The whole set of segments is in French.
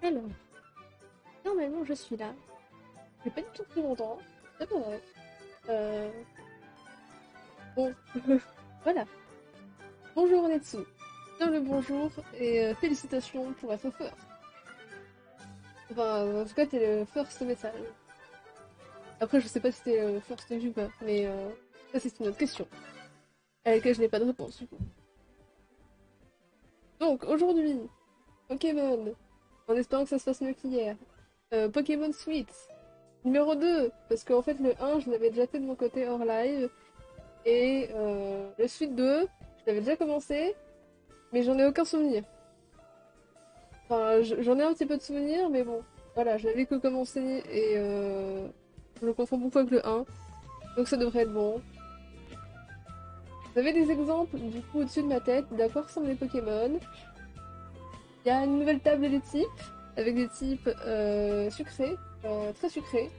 Alors, normalement je suis là. J'ai pas du tout pris longtemps. C'est pas vrai. Euh... Bon, voilà. Bonjour Netsu. Bien le bonjour et félicitations pour être first. Enfin, en tout cas, t'es le first message. Après, je sais pas si t'es le first vu ou pas, mais ça c'est une autre question à laquelle je n'ai pas de réponse du coup. Donc, aujourd'hui, Pokémon, en espérant que ça se passe mieux qu'hier. Pokémon Suite, numéro 2, parce qu'en fait le 1, je l'avais déjà fait de mon côté hors live. Et le Suite 2, je l'avais déjà commencé, mais j'en ai aucun souvenir. Enfin, j'en ai un petit peu de souvenir, mais bon, voilà, je l'avais que commencé et je le confonds beaucoup avec le 1, donc ça devrait être bon. Vous avez des exemples, du coup, au-dessus de ma tête, d'à quoi ressemblent les Pokémon. Il y a une nouvelle table des types, avec des types sucrés, très sucrés.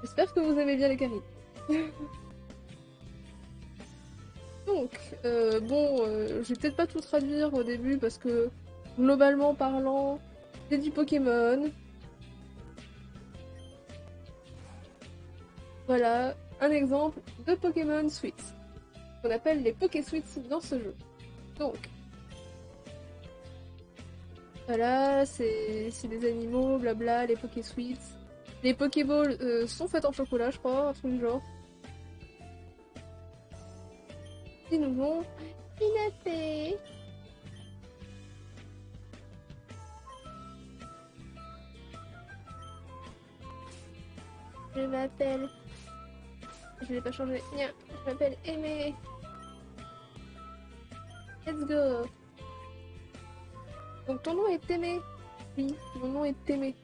J'espère que vous aimez bien les caries. Donc, bon, je vais peut-être pas tout traduire au début parce que globalement parlant, c'est du Pokémon. Voilà un exemple de Pokémon Suites, qu'on appelle les Poké-Suites dans ce jeu. Donc, voilà, c'est des animaux, blabla, les Poké-Suites. Les Pokéballs sont faits en chocolat, je crois, un truc du genre. Ils nous ont kidnappés. Je m'appelle. Je l'ai pas changé. Nya, je m'appelle Aimé. Let's go. Donc ton nom est Aimé. Oui, mon nom est Aimé.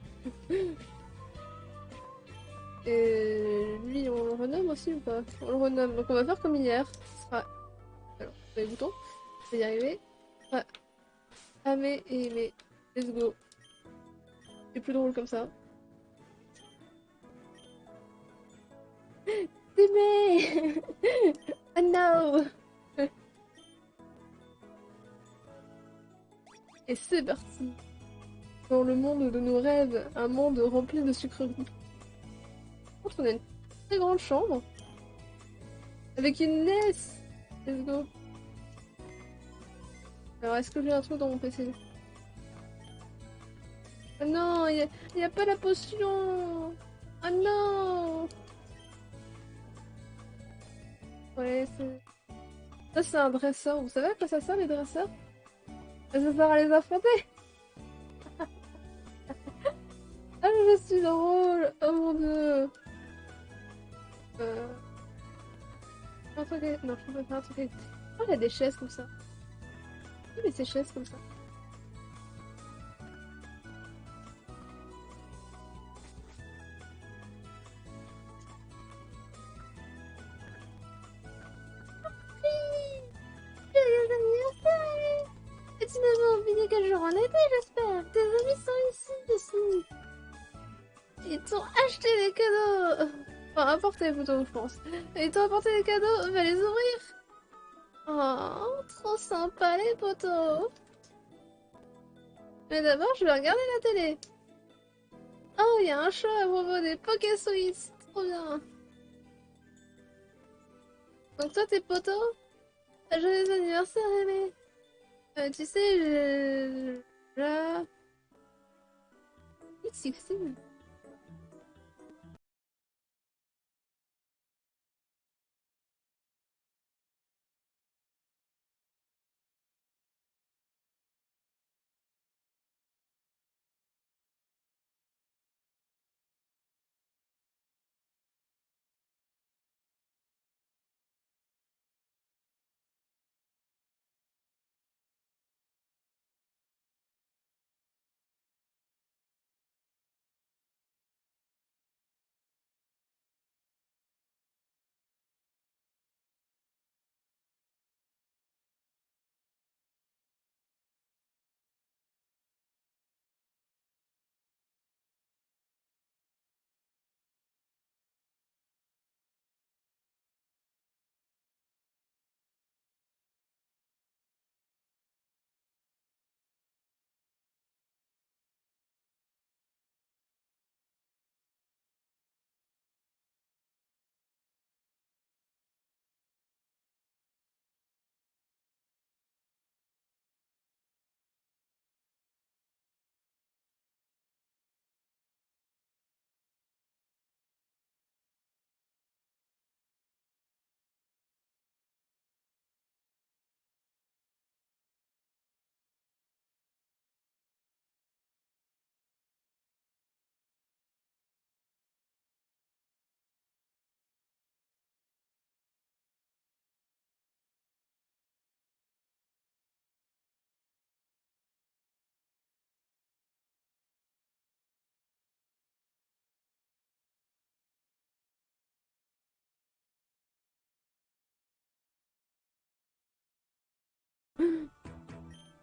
Et lui, on le renomme aussi ou pas? On le renomme. Donc on va faire comme hier. Ce sera... Alors, les boutons. Je vais y arriver. Ce sera Amé et Aimé. Let's go. C'est plus drôle comme ça. Aimé. Oh no. Et c'est parti. Dans le monde de nos rêves, un monde rempli de sucreries. Par contre, on a une très grande chambre avec une NES. Let's go. Alors, est-ce que j'ai un truc dans mon PC? Oh non, y a pas la potion. Oh non. Ouais, c'est... Ça, c'est un dresseur. Vous savez à quoi ça sert, les dresseurs? Ça sert à les affronter. Ah, je suis drôle. Oh mon dieu. Euh... Un truc Non, je peux pas faire un truc Oh, il y a des chaises comme ça. Oui, mais ces chaises comme ça. Oui, joyeux anniversaire! Et tu n'as pas oublié quel jour on était, j'espère. Tes amis sont ici. Ils t'ont acheté des cadeaux. Enfin, apporté plutôt, je pense. Ils t'ont apporté des cadeaux, va les ouvrir. Oh, trop sympa les potos. Mais d'abord, je vais regarder la télé. Oh, il y a un show à propos des Poké-Suisses. Trop bien. Donc toi, t'es potos? Joyeux anniversaire, Aimé. Tu sais, je... Sweet 16.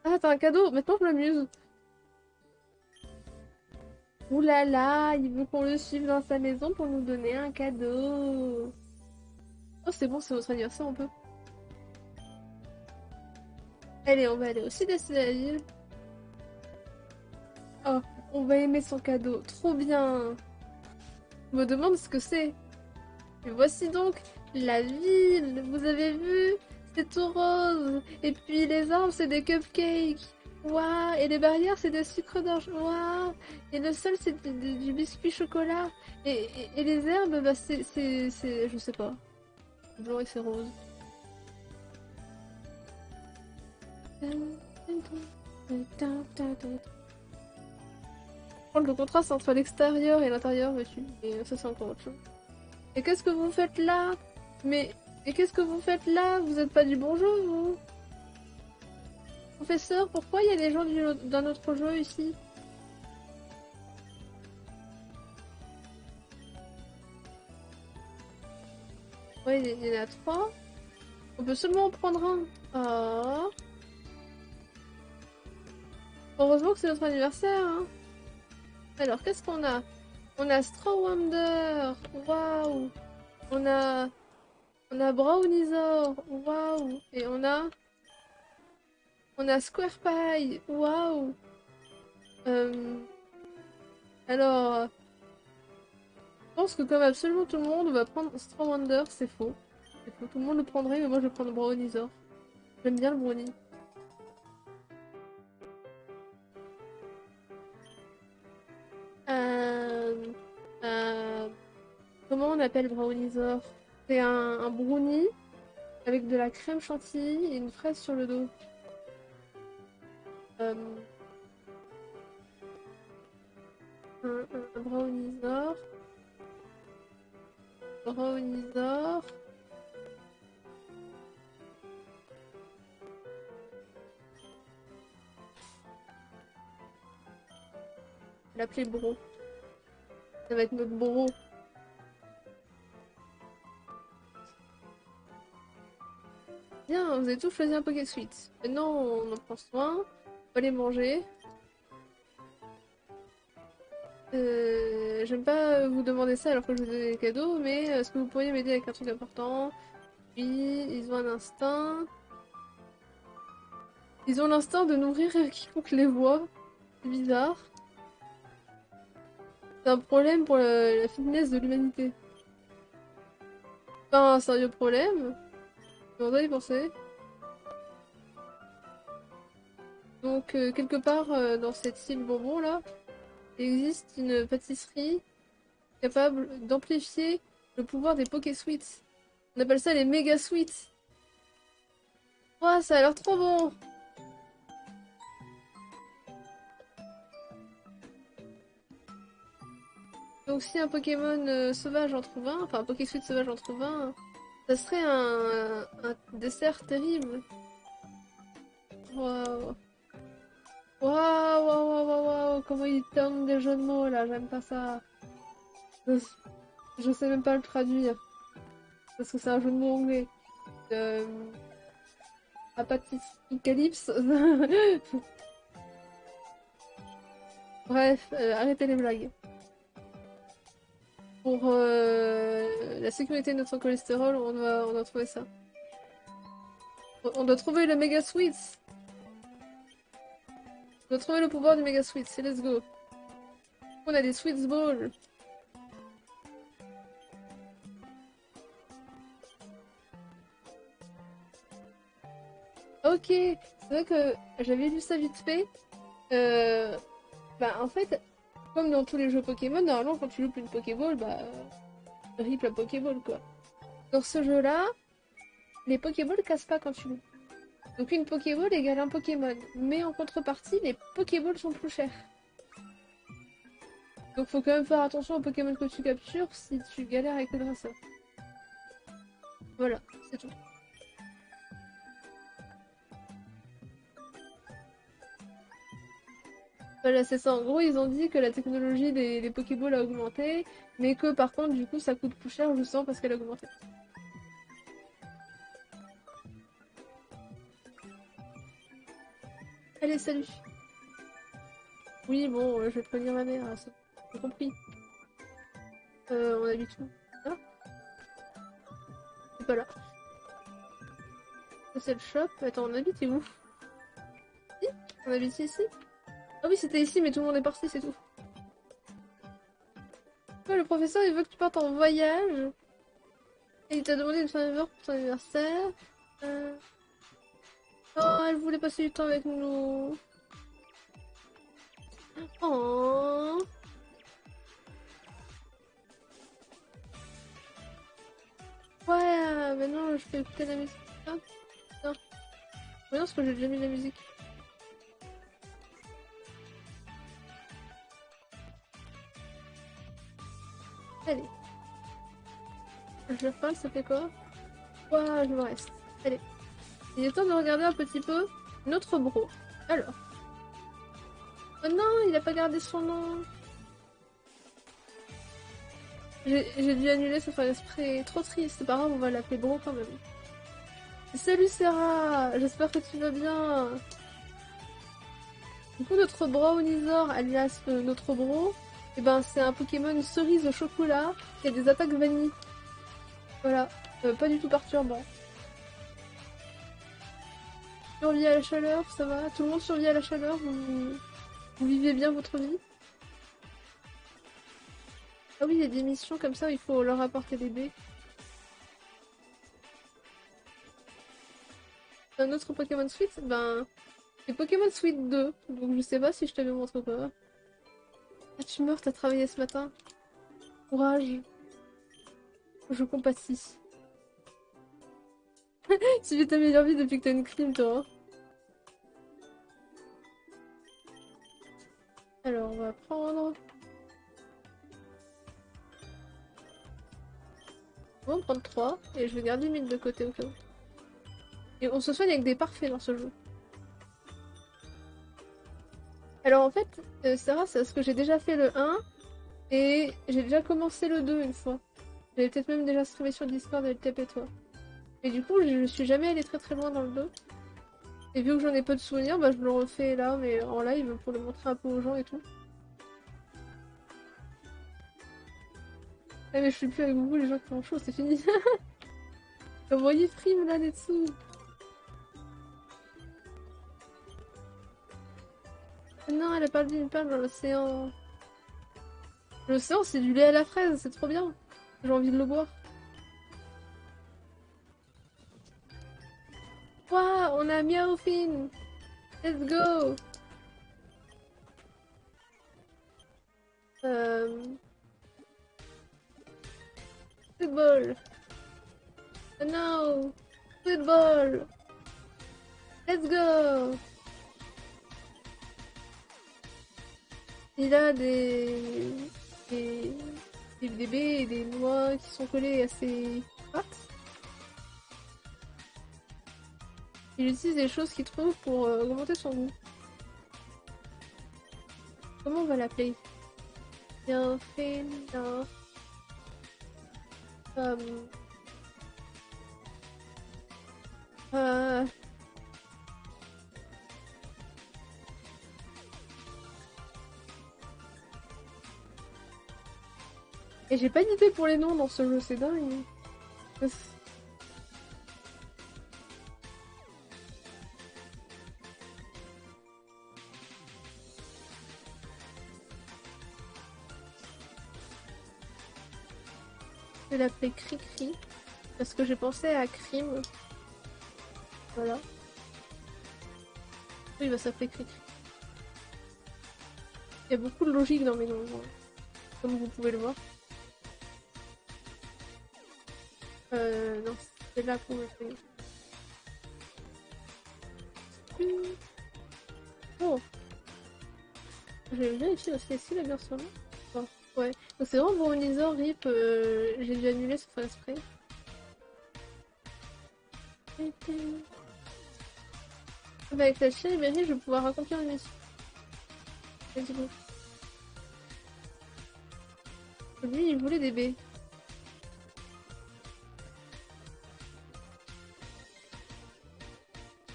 Ah, t'as un cadeau. Maintenant, je m'amuse. Ouh là là, il veut qu'on le suive dans sa maison pour nous donner un cadeau. Oh, c'est bon, c'est votre anniversaire, on peut. Allez, on va aller au sud-est de la ville. Oh, on va aimer son cadeau. Trop bien. Je me demande ce que c'est. Et voici donc la ville. Vous avez vu? C'est tout rose. Et puis les arbres, c'est des cupcakes. Waouh. Et les barrières, c'est des sucres d'orge. Waouh. Et le sol, c'est du biscuit chocolat. Et les herbes, bah, je sais pas. C'est blanc et c'est rose. Le contraste entre l'extérieur et l'intérieur, mais ça c'est encore autre chose. Et qu'est-ce que vous faites là? Mais... Et qu'est-ce que vous faites là? Vous êtes pas du bon jeu, vous? Professeur, pourquoi il y a des gens d'un autre jeu ici? Ouais, il y en a trois. On peut seulement en prendre un. Ah. Heureusement que c'est notre anniversaire, hein. Alors, qu'est-ce qu'on a? On a Straw Wonder. Waouh. On a... On a Brownizer. Waouh. Et On a Square Pie. Waouh. Euh... Alors... Je pense que comme absolument tout le monde, on va prendre Straw Wonder. C'est faux. C'est faux. Tout le monde le prendrait, mais moi je vais prendre Brownizer. J'aime bien le brownie. Euh... euh, Comment on appelle Brownizer? C'est un brownie avec de la crème chantilly et une fraise sur le dos. Euh, un brownizer. Brownizer. Je vais l'appeler Bro. Ça va être notre Bro. Bien, vous avez tous choisi un Poké Sweet. Maintenant, on en prend soin. On va les manger. J'aime pas vous demander ça alors que je vous donne des cadeaux, mais est-ce que vous pourriez m'aider avec un truc important? Oui, ils ont un instinct. Ils ont l'instinct de nourrir quiconque les voit. C'est bizarre. C'est un problème pour la fitness de l'humanité. Pas un sérieux problème, mais on doit y penser. Donc, quelque part dans cette île bonbon là, il existe une pâtisserie capable d'amplifier le pouvoir des Poké Sweets. On appelle ça les méga sweets. Ouah, ça a l'air trop bon! Donc si un Pokémon sauvage en trouve un, enfin un Poké-Sweet sauvage en trouve un, ça serait un dessert terrible. Waouh. Waouh, waouh, waouh, waouh, waouh, comment il tourne des jeux de mots là, j'aime pas ça. Je, je sais même pas le traduire, parce que c'est un jeu de mots anglais. Euh, Apocalypse. Bref, arrêtez les blagues. Pour la sécurité de notre cholestérol, on doit trouver ça. On doit trouver le Mega Sweets. On doit trouver le pouvoir du Mega Sweets. Et let's go. On a des Sweets Balls. Ok, c'est vrai que j'avais lu ça vite fait. Euh, Bah en fait, comme dans tous les jeux Pokémon, normalement quand tu loupes une Pokéball, bah rip la Pokéball quoi. Dans ce jeu-là, les Pokéballs cassent pas quand tu loupes. Donc une Pokéball égale un Pokémon. Mais en contrepartie, les Pokéballs sont plus chers. Donc faut quand même faire attention aux Pokémon que tu captures si tu galères avec le dresseur. Voilà, c'est tout. Voilà, c'est ça. En gros, ils ont dit que la technologie des Pokéballs a augmenté, mais que par contre, du coup, ça coûte plus cher justement parce qu'elle a augmenté. Allez, salut. Oui, bon, je vais prévenir ma mère, ça. J'ai compris. On habite où? Là? C'est pas là. Ça, c'est le shop. Attends, on habite où? Si? On habite ici? Ah oui, c'était ici, mais tout le monde est parti, c'est tout. Ouais, le professeur, il veut que tu partes en voyage. Et il t'a demandé une faveur pour ton anniversaire. Euh... Oh, elle voulait passer du temps avec nous. Oh. Ouais, maintenant je peux écouter la musique. Ah, non. Mais non, parce que j'ai déjà mis la musique. Allez. Je reparle, ça fait quoi? Ouais, je me reste. Allez. Il est temps de regarder un petit peu notre bro. Alors. Oh non, il a pas gardé son nom. J'ai dû annuler sans faire exprès. Trop triste, c'est pas grave, on va l'appeler bro quand même. Salut Sarah, j'espère que tu vas bien. Du coup, notre Brownizer, alias notre bro, et ben, c'est un Pokémon cerise au chocolat qui a des attaques vanille. Voilà, pas du tout perturbant. Survie à la chaleur, ça va? Tout le monde survit à la chaleur? Vous vivez bien votre vie? Ah oui, il y a des missions comme ça où il faut leur apporter des baies. Un autre Pokémon Suite? Ben, c'est Pokémon Suite 2, donc je sais pas si je t'avais montré ou pas. Ah, tu meurs, t'as travaillé ce matin. Courage, je compatis. Tu vis ta meilleure vie depuis que t'as une crime, toi. Alors, on va prendre... On va en prendre 3, et je vais garder 1000 de côté au cas où. Et on se soigne avec des parfaits dans ce jeu. Alors en fait, Sarah, c'est parce que j'ai déjà fait le 1, et j'ai déjà commencé le 2 une fois. J'avais peut-être même déjà streamé sur Discord avec Cap et toi. Et du coup, je suis jamais allée très très loin dans le 2. Et vu que j'en ai peu de souvenirs, bah je le refais là, mais en live, pour le montrer un peu aux gens et tout. Ah mais je suis plus avec vous, les gens qui ont chaud, c'est fini. Envoyez frime là, Netsu. Non, elle a perdu une perle dans l'océan. L'océan, c'est du lait à la fraise, c'est trop bien. J'ai envie de le boire. Waouh, on a Miaofin. Let's go. Euh... Football. Oh no. Football. Let's go. Il a des, des baies et des noix qui sont collées à ses pattes. Il utilise des choses qu'il trouve pour augmenter son goût. Comment on va l'appeler? Bien fait, bien. Euh, euh, Et j'ai pas d'idée pour les noms dans ce jeu, c'est dingue. Je vais l'appeler Cricri parce que j'ai pensé à Crime. Voilà. Oui, il va s'appeler Cricri. Il y a beaucoup de logique dans mes noms, comme vous pouvez le voir. Non, c'est là qu'on me fait. Oh, je vais vérifier aussi si la bien son nom. Oh, ouais, donc c'est vraiment Brownizer, RIP, j'ai dû annuler sans faire exprès. Bah, avec la chaîne Mairie, je vais pouvoir accomplir une mission. Let's go. Lui, il voulait des baies.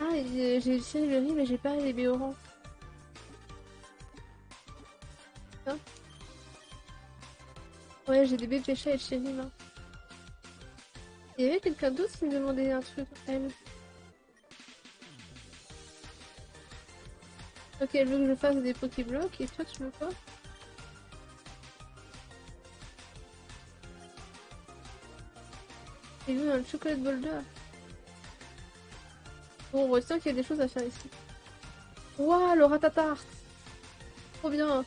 Ah, Ah, j'ai le Siri mais j'ai pas les Béorans. Hein. Ouais, j'ai des bébés chats et le Chéri là. Il y avait quelqu'un d'autre qui me demandait un truc, elle. Ok, elle veut que je fasse des Pokéblocs et toi tu veux quoi? J'ai vu un chocolat boulder. Bon, on retient qu'il y a des choses à faire ici. Ouah, le ratatart! Trop bien!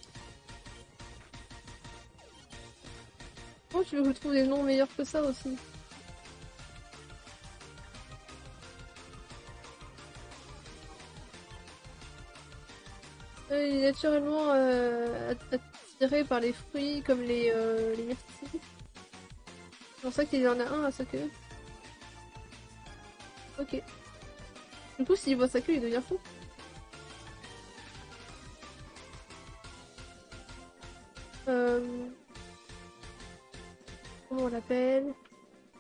Oh, tu veux que je trouve des noms meilleurs que ça aussi? Il est naturellement attiré par les fruits comme les myrtilles. C'est pour ça qu'il y en a un à sa queue. Ok. Du coup, s'il voit sa queue, il devient fou. Euh, Comment on l'appelle?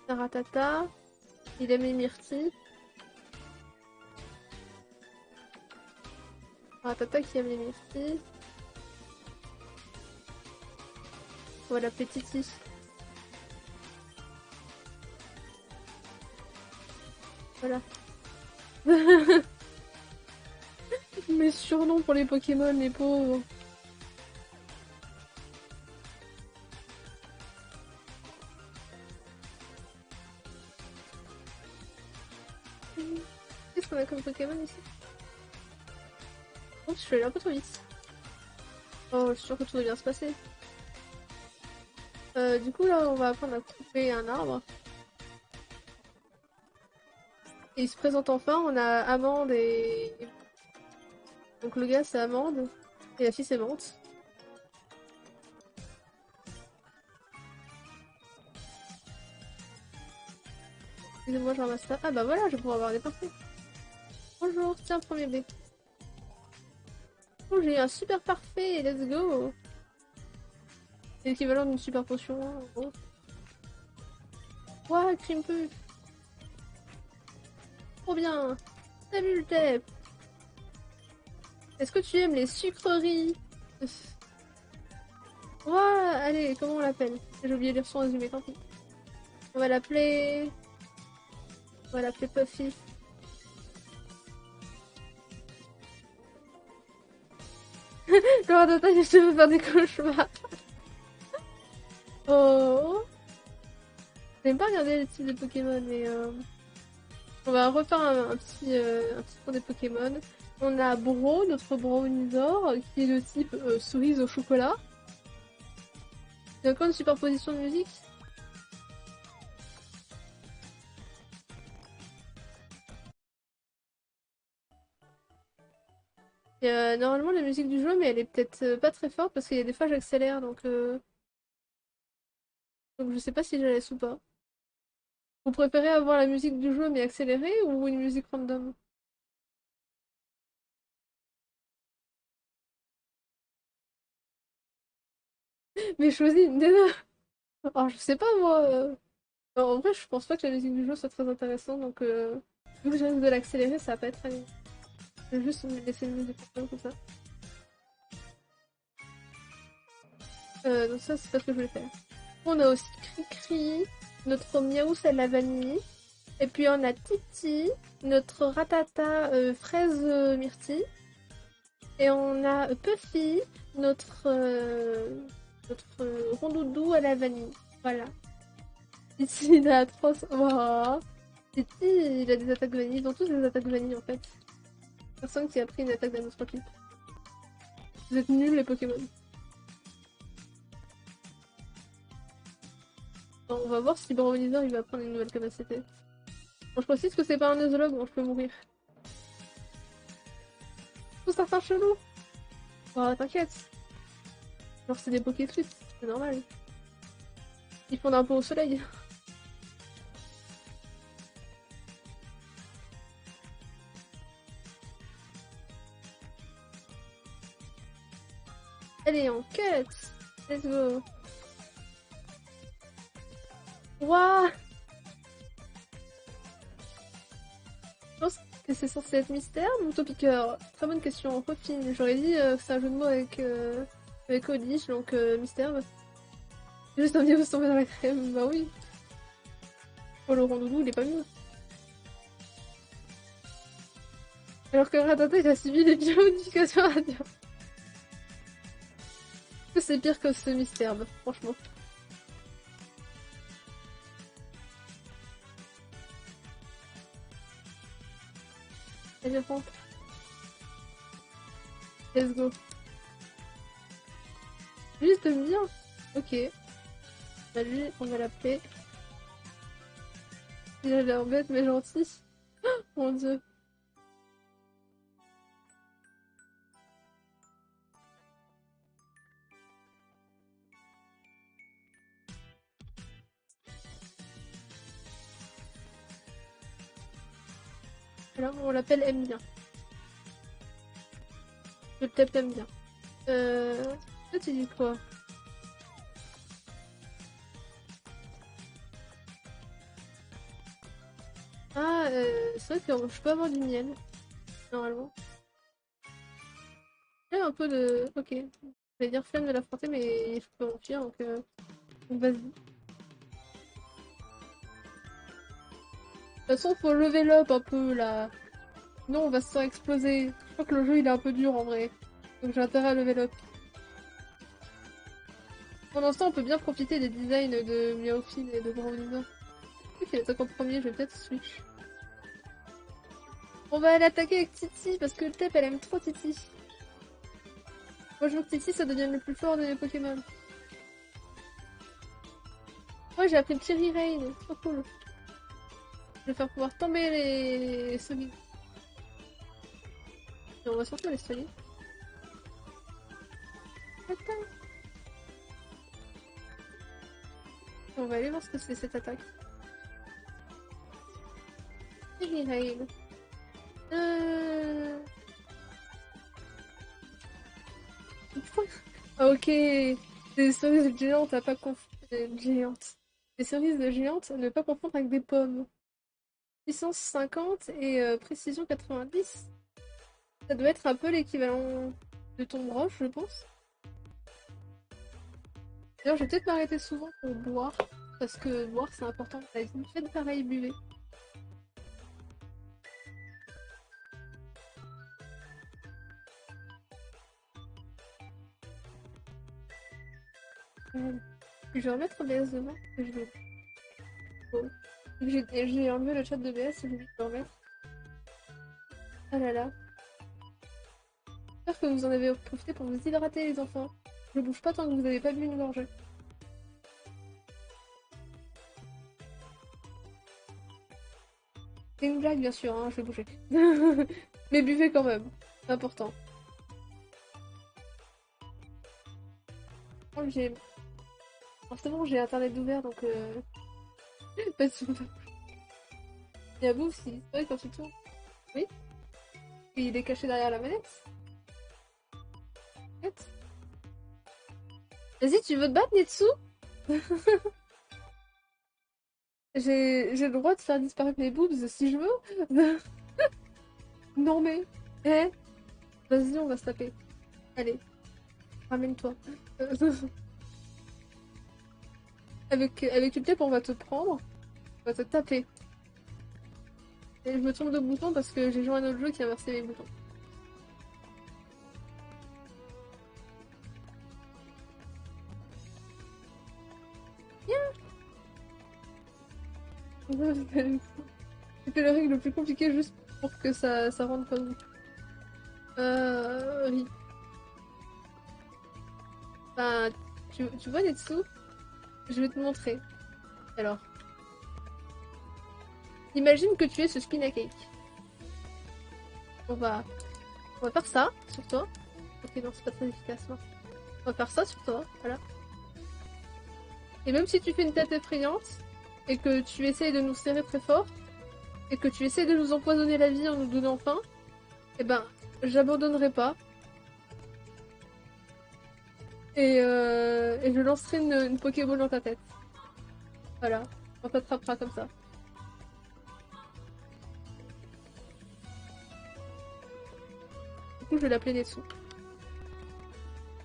Taratata. Il aime les myrtilles. Taratata qui aime les myrtilles. On va l'appeler Titi. Voilà. Mes surnoms pour les Pokémon, les pauvres. Qu'est-ce qu'on a comme Pokémon ici? Oh, je suis allée un peu trop vite. Oh, je suis sûre que tout va bien se passer. Du coup, là, on va apprendre à couper un arbre. Et il se présente enfin, on a Amande et... Donc le gars, c'est Amande. Et la fille, c'est Menthe. Excusez-moi, je ramasse ça. Ah bah voilà, je vais pouvoir avoir des parfaits. Bonjour, tiens, premier B. Oh, j'ai eu un super parfait, let's go! C'est l'équivalent d'une super potion, en gros. Ouah, Crimpu! Trop bien! Salut le Tep! Est-ce que tu aimes les sucreries? Ouah, allez, comment on l'appelle? J'ai oublié de lire son résumé, tant pis. On va l'appeler... On va l'appeler Puffy. Genre d'attaque, je veux faire des cauchemars. Oh! J'aime pas regarder les types de Pokémon, mais on va refaire un petit tour des Pokémon. On a Bro, notre Brownisaur, qui est de type cerise au chocolat. Il y a encore une superposition de musique. Et, normalement la musique du jeu, mais elle est peut-être pas très forte parce qu'il y a des fois j'accélère, donc je sais pas si je la laisse ou pas. Vous préférez avoir la musique du jeu mais accélérée ou une musique random? Mais choisis une des deux. Alors je sais pas moi. En vrai, je pense pas que la musique du jeu soit très intéressante, donc vu que je risque de l'accélérer, ça va pas être très... Je vais juste me laisser une musique comme ça. Donc ça, c'est pas ce que je voulais faire. On a aussi Cricri, notre Miaouss à la vanille. Et puis on a Titi, notre Ratata fraise myrtille. Et on a Puffy, notre rondoudou à la vanille. Voilà. Titi, il a 300... Oh. Titi, il a des attaques vanille. Ils ont tous des attaques vanille en fait. Personne qui a pris une attaque d'Anostropique. Vous êtes nuls les Pokémon. Bon, on va voir si Bronzor il va prendre une nouvelle capacité. Bon, je précise que c'est pas un nosologue, donc je peux mourir. Tout ça, c'est un chelou. Oh, t'inquiète. Genre, c'est des Pokétrips, c'est normal. Ils font un peu au soleil. Allez, on cut. Let's go. Waouh. Que c'est censé être mystère ou Topiqueur? Très bonne question. Refine. J'aurais dit que c'est un jeu de mots avec Oddish, donc mystère. Juste un virus tombé dans la crème. Bah oui. Oh, le rondoudou, il est pas mieux. Alors que Ratata, il a subi des biomodifications radio. C'est pire que ce mystère, bah, franchement. Allez, rentre. Let's go. Juste me dire. Ok. Bah lui, on va l'appeler. Il a l'air bête mais gentil. Mon dieu. Alors on l'appelle aime bien. Le type aime bien. Toi tu dis quoi? Ah, c'est vrai que je peux avoir du miel. Normalement. Il y a un peu de... Ok. Je vais dire flemme de l'affronter mais je peux en fuir donc vas-y. De toute façon faut level up un peu là. Sinon on va se faire exploser. Je crois que le jeu il est un peu dur en vrai. Donc j'ai intérêt à level up. Pour l'instant on peut bien profiter des designs de Meowfin et de Brawlina. Ok, attaque en premier, je vais peut-être switch. On va aller attaquer avec Titi parce que le Tep elle aime trop Titi. Moi je veux que Titi ça devienne le plus fort de mes Pokémon. Moi j'ai appris le Cherry Rain, trop cool. Je vais faire pouvoir tomber les solides. Et on va sortir les solides. Attends. On va aller voir ce que c'est cette attaque. Cherry Rain. Ah, ok. Des cerises géantes à pas confondre. Géantes. Des cerises géantes à ne pas confondre avec des pommes. Puissance 50 et précision 90. Ça doit être un peu l'équivalent de ton broche, je pense. D'ailleurs, je vais peut-être m'arrêter souvent pour boire. Parce que boire, c'est important dans la vie. Faites pareil, buvez. Je vais remettre BS demain. Que je vais... Oh. J'ai enlevé le chat de BS et je vais le remettre. Ah là là. J'espère que vous en avez profité pour vous hydrater, les enfants. Ne bouge pas tant que vous n'avez pas bu une gorgée. C'est une blague, bien sûr, hein, je vais bouger. Mais buvez quand même. C'est important. Oh, j'ai... Forcément, j'ai internet ouvert, donc... Pas de soucis. Il y a Bouf, il disparaît quand tu tournes. Oui. Et il est caché derrière la manette. Manette. Vas-y, tu veux te battre, Netsu? J'ai le droit de faire disparaître mes boobs si je veux. Non mais... Eh, vas-y, on va se taper. Allez, ramène-toi. Avec une tape, on va te prendre. On va te taper. Et je me trompe de bouton parce que j'ai joué à un autre jeu qui a inversé mes boutons. C'était le règle le plus compliqué juste pour que ça rentre pas vous. Oui. Enfin, tu vois Netsu? Je vais te montrer. Alors, imagine que tu es ce Spinacake. On va, on va faire ça sur toi. Ok, non, c'est pas très efficace, non. On va faire ça sur toi, voilà. Et même si tu fais une tête effrayante, et que tu essayes de nous serrer très fort, et que tu essayes de nous empoisonner la vie en nous donnant faim, eh ben, j'abandonnerai pas. Et je lancerai une Pokéball dans ta tête. Voilà, on t'attrapera comme ça. coup, je vais l'appeler Netsu.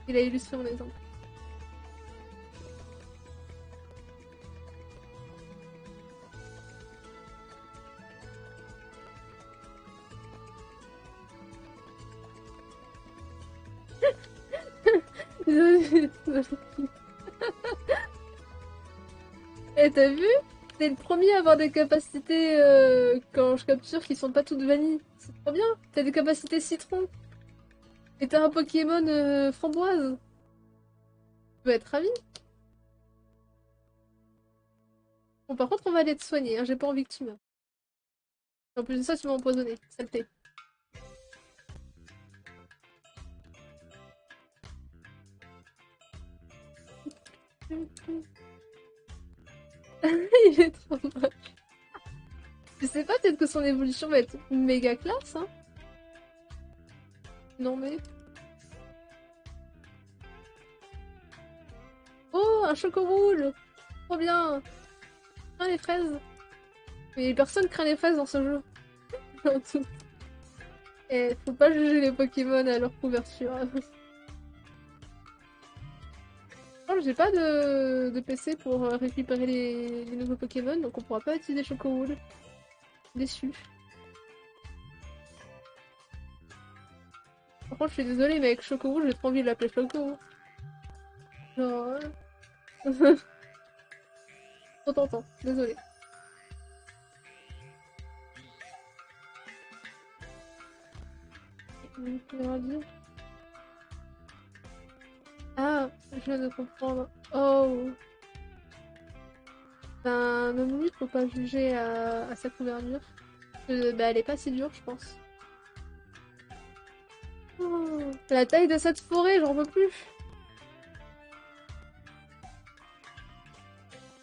Il a illustré mon exemple. Désolée. Eh, t'as vu? T'es le premier à avoir des capacités quand je capture qui sont pas toutes vanille. C'est trop bien. T'as des capacités citron. Et t'as un Pokémon framboise. Tu peux être ravi. Bon, par contre, on va aller te soigner. Hein. J'ai pas envie que tu meurs. En plus de ça, tu m'as empoisonné. Saleté. Il est trop moche. Je sais pas, peut-être que son évolution va être méga classe, hein. Non mais... Oh, un chocoboule! Trop bien! Ah, les fraises! Mais personne craint les fraises dans ce jeu. En tout. Et faut pas juger les Pokémon à leur couverture. Oh, j'ai pas de PC pour récupérer les nouveaux Pokémon, donc on pourra pas utiliser Chocowool. Déçu. Par contre, je suis désolée, mais avec Chocowool, j'ai trop envie de l'appeler Choco. Genre... Trop tentant, désolée. Ah, je viens de comprendre. Oh! Ben, Nomu, faut pas juger à sa couverture. Bah, elle est pas si dure, je pense. Oh, la taille de cette forêt, j'en peux plus.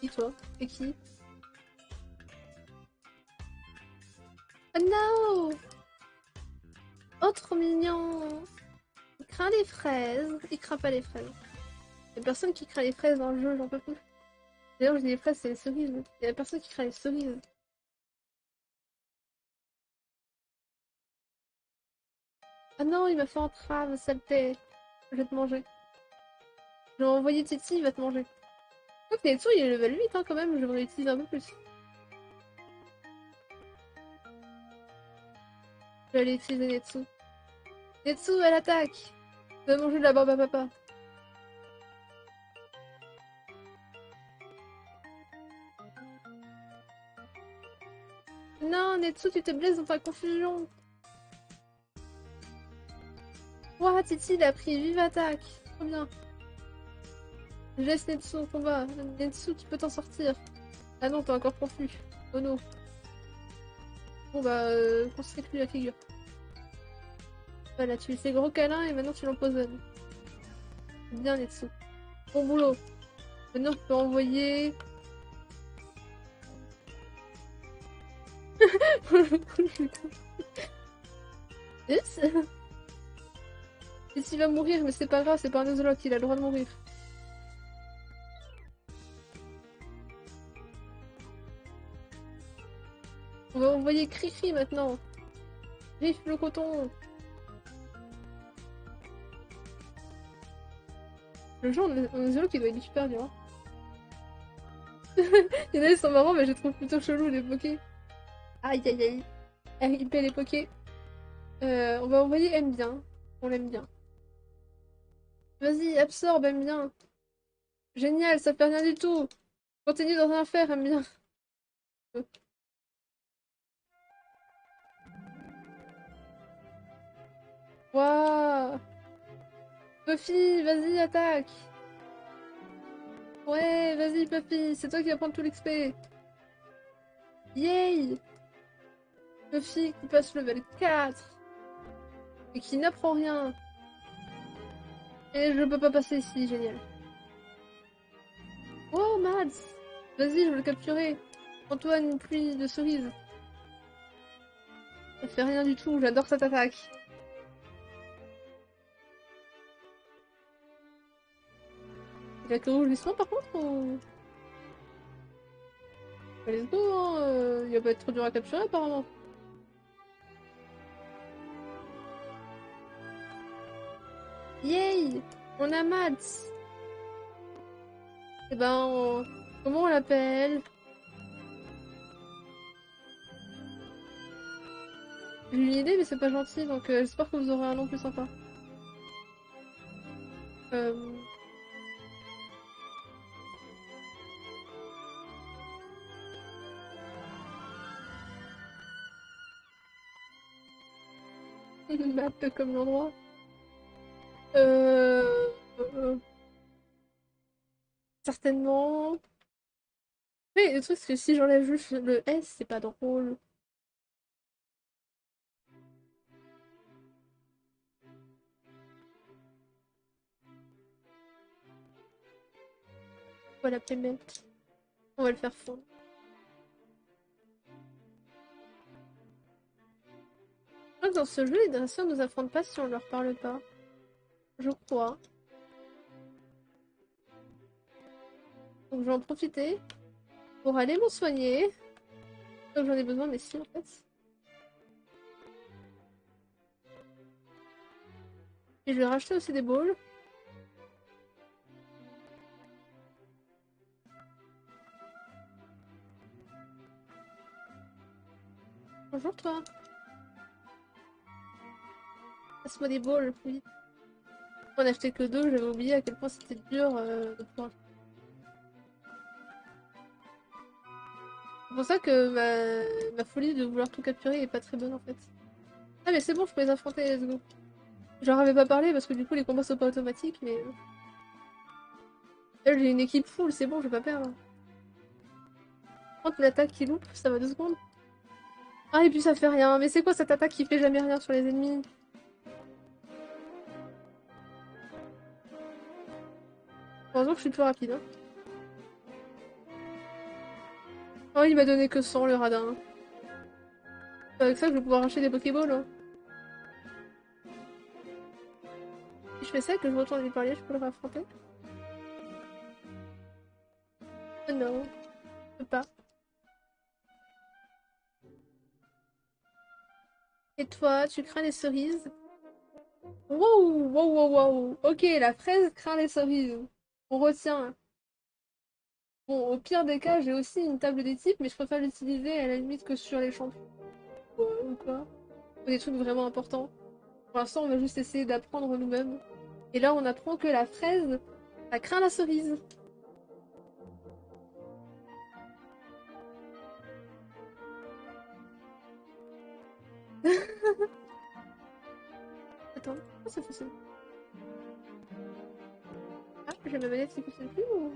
Qui toi? Et qui? Oh non! Oh, trop mignon! Il craint les fraises. Il craint pas les fraises. Y'a personne qui craint les fraises dans le jeu, j'en peux plus. D'ailleurs, je dis les fraises, c'est les cerises. Y'a personne qui craint les cerises. Ah non, il m'a fait entrave, saleté. Je vais te manger. Je vais envoyer Titi, il va te manger. Ok, Netsu, il est level 8 hein, quand même, je devrais utiliser un peu plus. Je vais aller utiliser Netsu. Netsu, elle attaque! Va manger de la barbe à papa. Non, Netsu, tu te blesses dans ta confusion. Ouah, Titi, il a pris vive attaque. Trop bien. Je laisse Netsu au combat. Netsu, tu peux t'en sortir. Ah non, t'es encore confus. Oh non. Bon bah, construis-lui la figure. Voilà, tu lui fais gros câlin et maintenant tu l'empoisonnes. Bien, Netsu. Bon boulot. Maintenant, on peut envoyer... Yes. Titi va mourir, mais c'est pas grave, c'est pas un Nuzlocke, il a le droit de mourir. On va envoyer Cricri maintenant. Riff le coton. Le jeu en Nuzlocke, il doit être super dur. Hein. Il y en a, ils sont marrants, mais je les trouve plutôt chelous, les pokés. Aïe aïe aïe. RIP les pokés. On va envoyer aime bien. On l'aime bien. Vas-y, absorbe, aime bien. Génial, ça fait rien du tout. Continue dans rien faire, aime bien. Waouh. Puffy, vas-y, attaque. Ouais, vas-y, Puffy, c'est toi qui vas prendre tout l'XP. Yay! Puffy qui passe level 4 et qui n'apprend rien. Et je peux pas passer ici, génial. Oh, Mads! Vas-y, je veux le capturer. Antoine, une pluie de cerises. Ça fait rien du tout, j'adore cette attaque. Il a que rouge par contre ou... Bah, let's go, hein. Il va pas être trop dur à capturer apparemment. Yay! On a Mats! Eh ben, comment on l'appelle? J'ai une idée, mais c'est pas gentil, donc j'espère que vous aurez un nom plus sympa. Euh... Map comme l'endroit. Euh... euh, Certainement. Mais le truc, c'est que si j'enlève juste le S, c'est pas drôle. On va l'appeler Melt. On va le faire fondre. Je crois que dans ce jeu, les dresseurs nous affrontent pas si on leur parle pas. Je crois. Donc je vais en profiter pour aller me soigner. Donc j'en ai besoin, mais si en fait. Et je vais racheter aussi des balls. Bonjour toi. Passe-moi des balls, oui. On a acheté que deux, j'avais oublié à quel point c'était dur de pouvoir. C'est pour ça que ma folie de vouloir tout capturer est pas très bonne en fait. Ah mais c'est bon, je peux les affronter, let's go. J'en avais pas parlé parce que du coup les combats sont pas automatiques, mais... Là j'ai une équipe full, c'est bon, je vais pas perdre. Contre l'attaque qui loupe, ça va 2 secondes. Ah et puis ça fait rien, mais c'est quoi cette attaque qui fait jamais rien sur les ennemis? Heureusement que je suis plus rapide. Hein. Oh il m'a donné que 100 le radin. C'est avec ça que je vais pouvoir acheter des Pokéballs. Hein. Si je fais ça et que je retourne lui parler, je peux le raffronter? Oh non, je peux pas. Et toi, tu crains les cerises? Wow, wow, wow, wow. Ok, la fraise craint les cerises. On retient. Bon, au pire des cas, j'ai aussi une table des types, mais je préfère l'utiliser à la limite que sur les champions. Ou quoi. Ou des trucs vraiment importants. Pour l'instant, on va juste essayer d'apprendre nous-mêmes. Et là, on apprend que la fraise, ça craint la cerise. Attends, pourquoi ça fonctionne? Ah, j'ai ma manette qui fonctionne plus ou...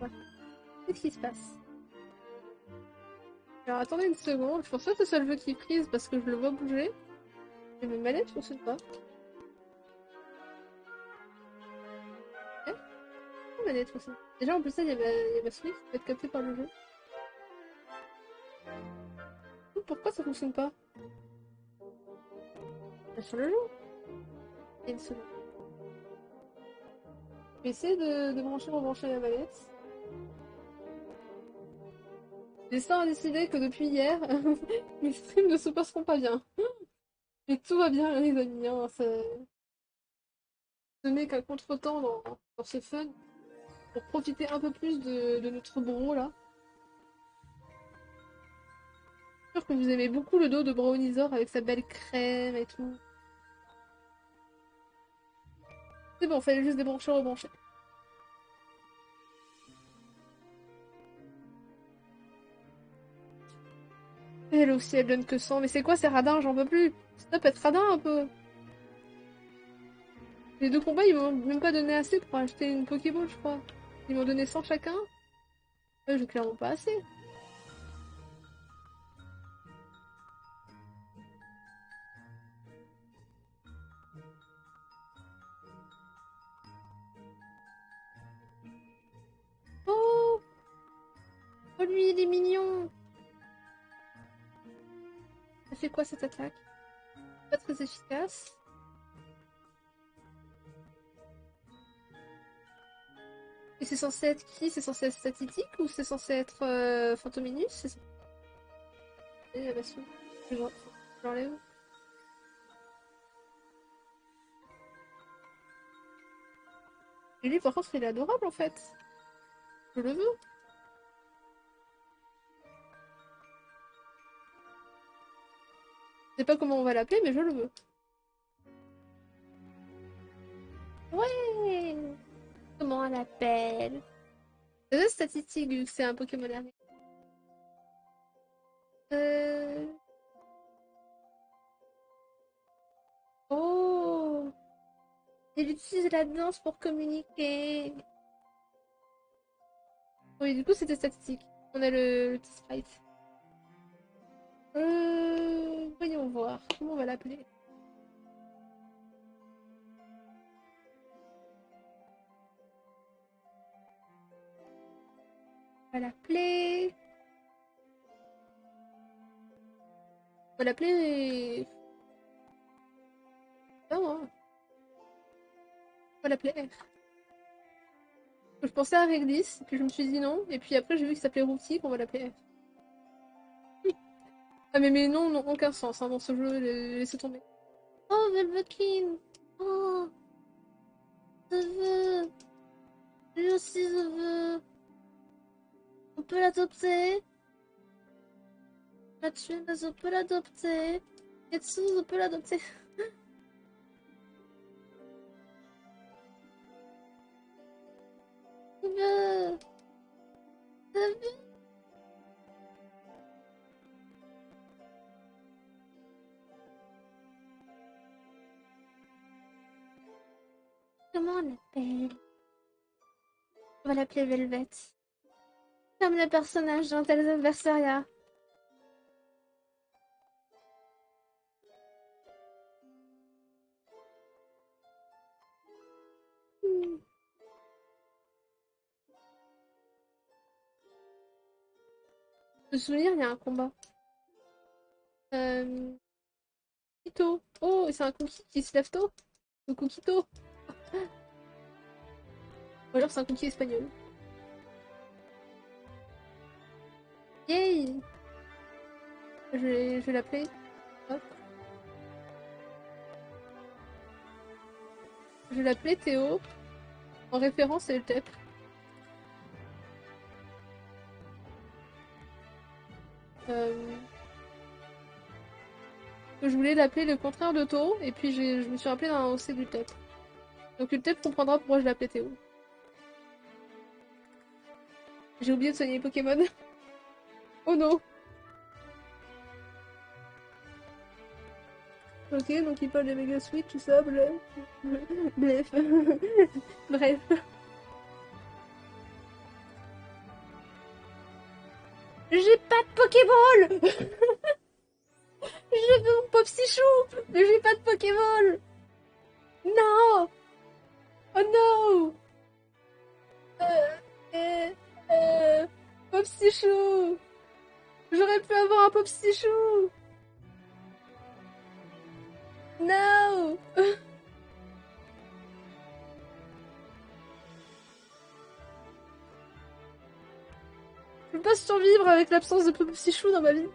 Ouais. Qu'est-ce qui se passe? Alors attendez une seconde, je pense pas que ce soit le jeu qui frise parce que je le vois bouger. Et mes manettes fonctionnent pas. Eh, mes manettes fonctionnent. Déjà en plus ça, il y a ma souris qui peut être captée par le jeu. Pourquoi ça fonctionne pas? Ah, sur le jeu? Il y a une seconde. Je vais essayer de brancher, rebrancher la manette. J'ai ça à décider que depuis hier, mes streams ne se passeront pas bien. Mais tout va bien les amis, hein, ce n'est qu'un contretemps dans ce fun. Pour profiter un peu plus de notre bro là. Je suis sûre que vous aimez beaucoup le dos de Brownizer avec sa belle crème et tout. C'est bon, fallait juste débrancher, rebrancher. Elle aussi, elle donne que 100. Mais c'est quoi ces radins? J'en peux plus. Stop, être radin un peu. Les deux combats, ils m'ont même pas donné assez pour acheter une Pokéball, je crois. Ils m'ont donné 100 chacun. J'ai clairement pas assez. Oh! Oh, lui, il est mignon! Ça fait quoi cette attaque? Pas très efficace. Et c'est censé être qui? C'est censé être statistique ou c'est censé être Fantominus? C'est ça. Et la baston. Je l'enlève. Et lui, par contre, il est adorable en fait. Je le veux. Je sais pas comment on va l'appeler, mais je le veux. Ouais! Comment on l'appelle? C'est statistique vu que c'est un Pokémon dernier. Euh... Oh! Il utilise la danse pour communiquer. Oui, du coup, c'était statistique. On a le petit sprite. Voyons voir. Comment on va l'appeler? On va l'appeler. On va l'appeler. Non, hein. On va l'appeler R. Je pensais à Réglisse, puis je me suis dit non, et puis après j'ai vu qu'il s'appelait Routi, qu'on va l'appeler R. Ah mais mes noms n'ont aucun sens hein, dans ce jeu, laissez tomber. Oh, Velveteen! Oh, je veux! Lui aussi je veux! On peut l'adopter? Mathieu, je peux l'adopter? Etsu, je peux l'adopter? Je veux! Je veux! Comment on l'appelle? On va l'appeler Velvet. Comme le personnage dans Tales of Berseria. Hmm. De souvenir, il y a un combat. Euh... Kito. Oh, c'est un cookie qui se lève tôt. Le cookito. Ou alors c'est un cookie espagnol. Yay! Je vais l'appeler. Hop. Je vais l'appeler Théo. En référence, c'est le TEP. Euh... Je voulais l'appeler le contraire de Théo. Et puis je me suis rappelé d'un OC du TEP. Donc le TEP comprendra pourquoi je l'appelais Théo. J'ai oublié de soigner les Pokémon. Oh non! Ok, donc il parle des Mega Switch, tout ça, bref. Bref. Bref. J'ai pas de Pokéball! Je veux mon Popsichou! Mais j'ai pas de Pokéball! Non! Oh non! Euh, euh, euh, Popsichou! J'aurais pu avoir un Popsichou! Non! Je peux pas survivre avec l'absence de Popsichou dans ma vie.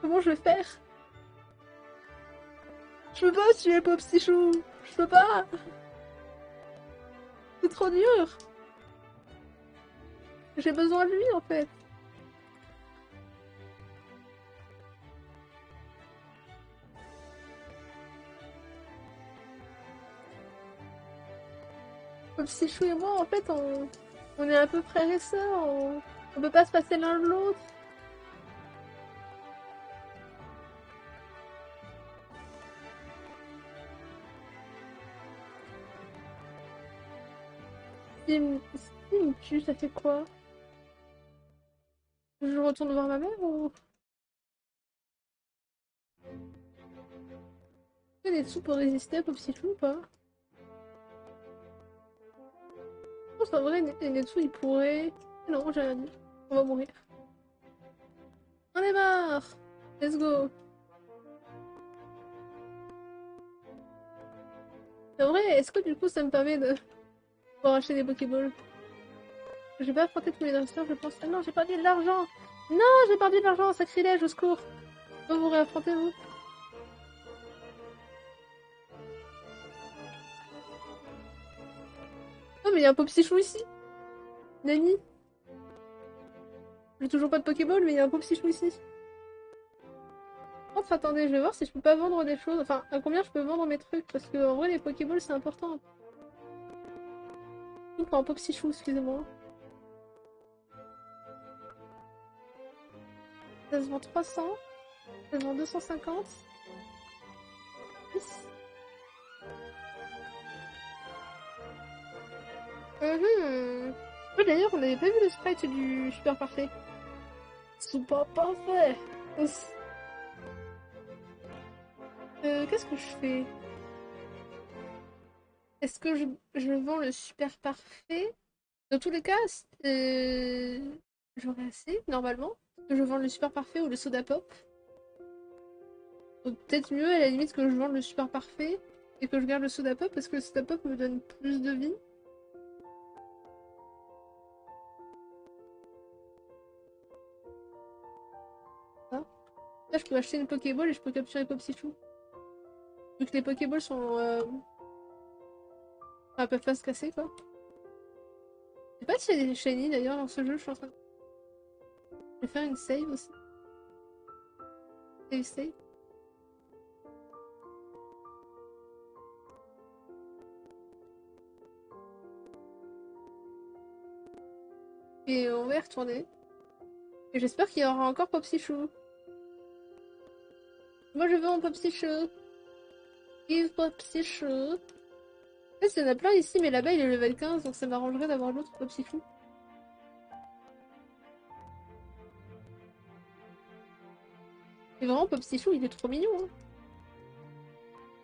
Comment je vais faire? Je peux pas tuer Popsichou! Je peux pas! C'est trop dur! J'ai besoin de lui en fait. Popsichou et moi, en fait, on est à peu frères et sœurs. On peut pas se passer l'un de l'autre. Si il me tue, ça fait quoi? Je retourne voir ma mère ou... Il y a des sous pour résister à Popsichou ou pas? Je pense qu'en vrai, Netsu, il pourrait... Non, j'ai rien dit. On va mourir. On est marre! Let's go! En vrai, est-ce que du coup, ça me permet de pouvoir acheter des Pokéballs? Je vais pas affronter tous les dresseurs, je pense. Ah non, j'ai perdu de l'argent! Non, j'ai perdu de l'argent! Sacrilège, au secours! Vous vous réaffrontez, vous? Non mais il y a un Popsichou ici. Nani? J'ai toujours pas de Pokéball, mais il y a un Popsichou ici. Entre, attendez, je vais voir si je peux pas vendre des choses. Enfin, à combien je peux vendre mes trucs. Parce que en vrai, les Pokéballs, c'est important. Tout pour un Popsichou, excusez-moi. Ça se vend 300. Ça se vend 250. 10. Oui, d'ailleurs, on n'avait pas vu le sprite du super parfait. Super parfait. Qu'est-ce que je fais? Est-ce que je vends le super parfait? Dans tous les cas, j'aurai assez, normalement. Est-ce que je vends le super parfait ou le soda pop? Ou peut-être mieux, à la limite, que je vende le super parfait et que je garde le soda pop parce que le soda pop me donne plus de vie. Hein. Là, je peux acheter une Pokéball et je peux capturer Popsichou. Vu que les Pokéballs sont... enfin, peuvent pas se casser, quoi. Je sais pas s'il y a des shiny d'ailleurs dans ce jeu, je suis en train de... Je vais faire une save aussi. Save. Et on va y retourner. Et j'espère qu'il y aura encore Popsichou. Moi je veux un Popsichou. Give Popsichou. En fait, il y en a plein ici, mais là-bas il est level 15, donc ça m'arrangerait d'avoir l'autre Popsichou. Et vraiment, Popsichou, il est trop mignon. Hein.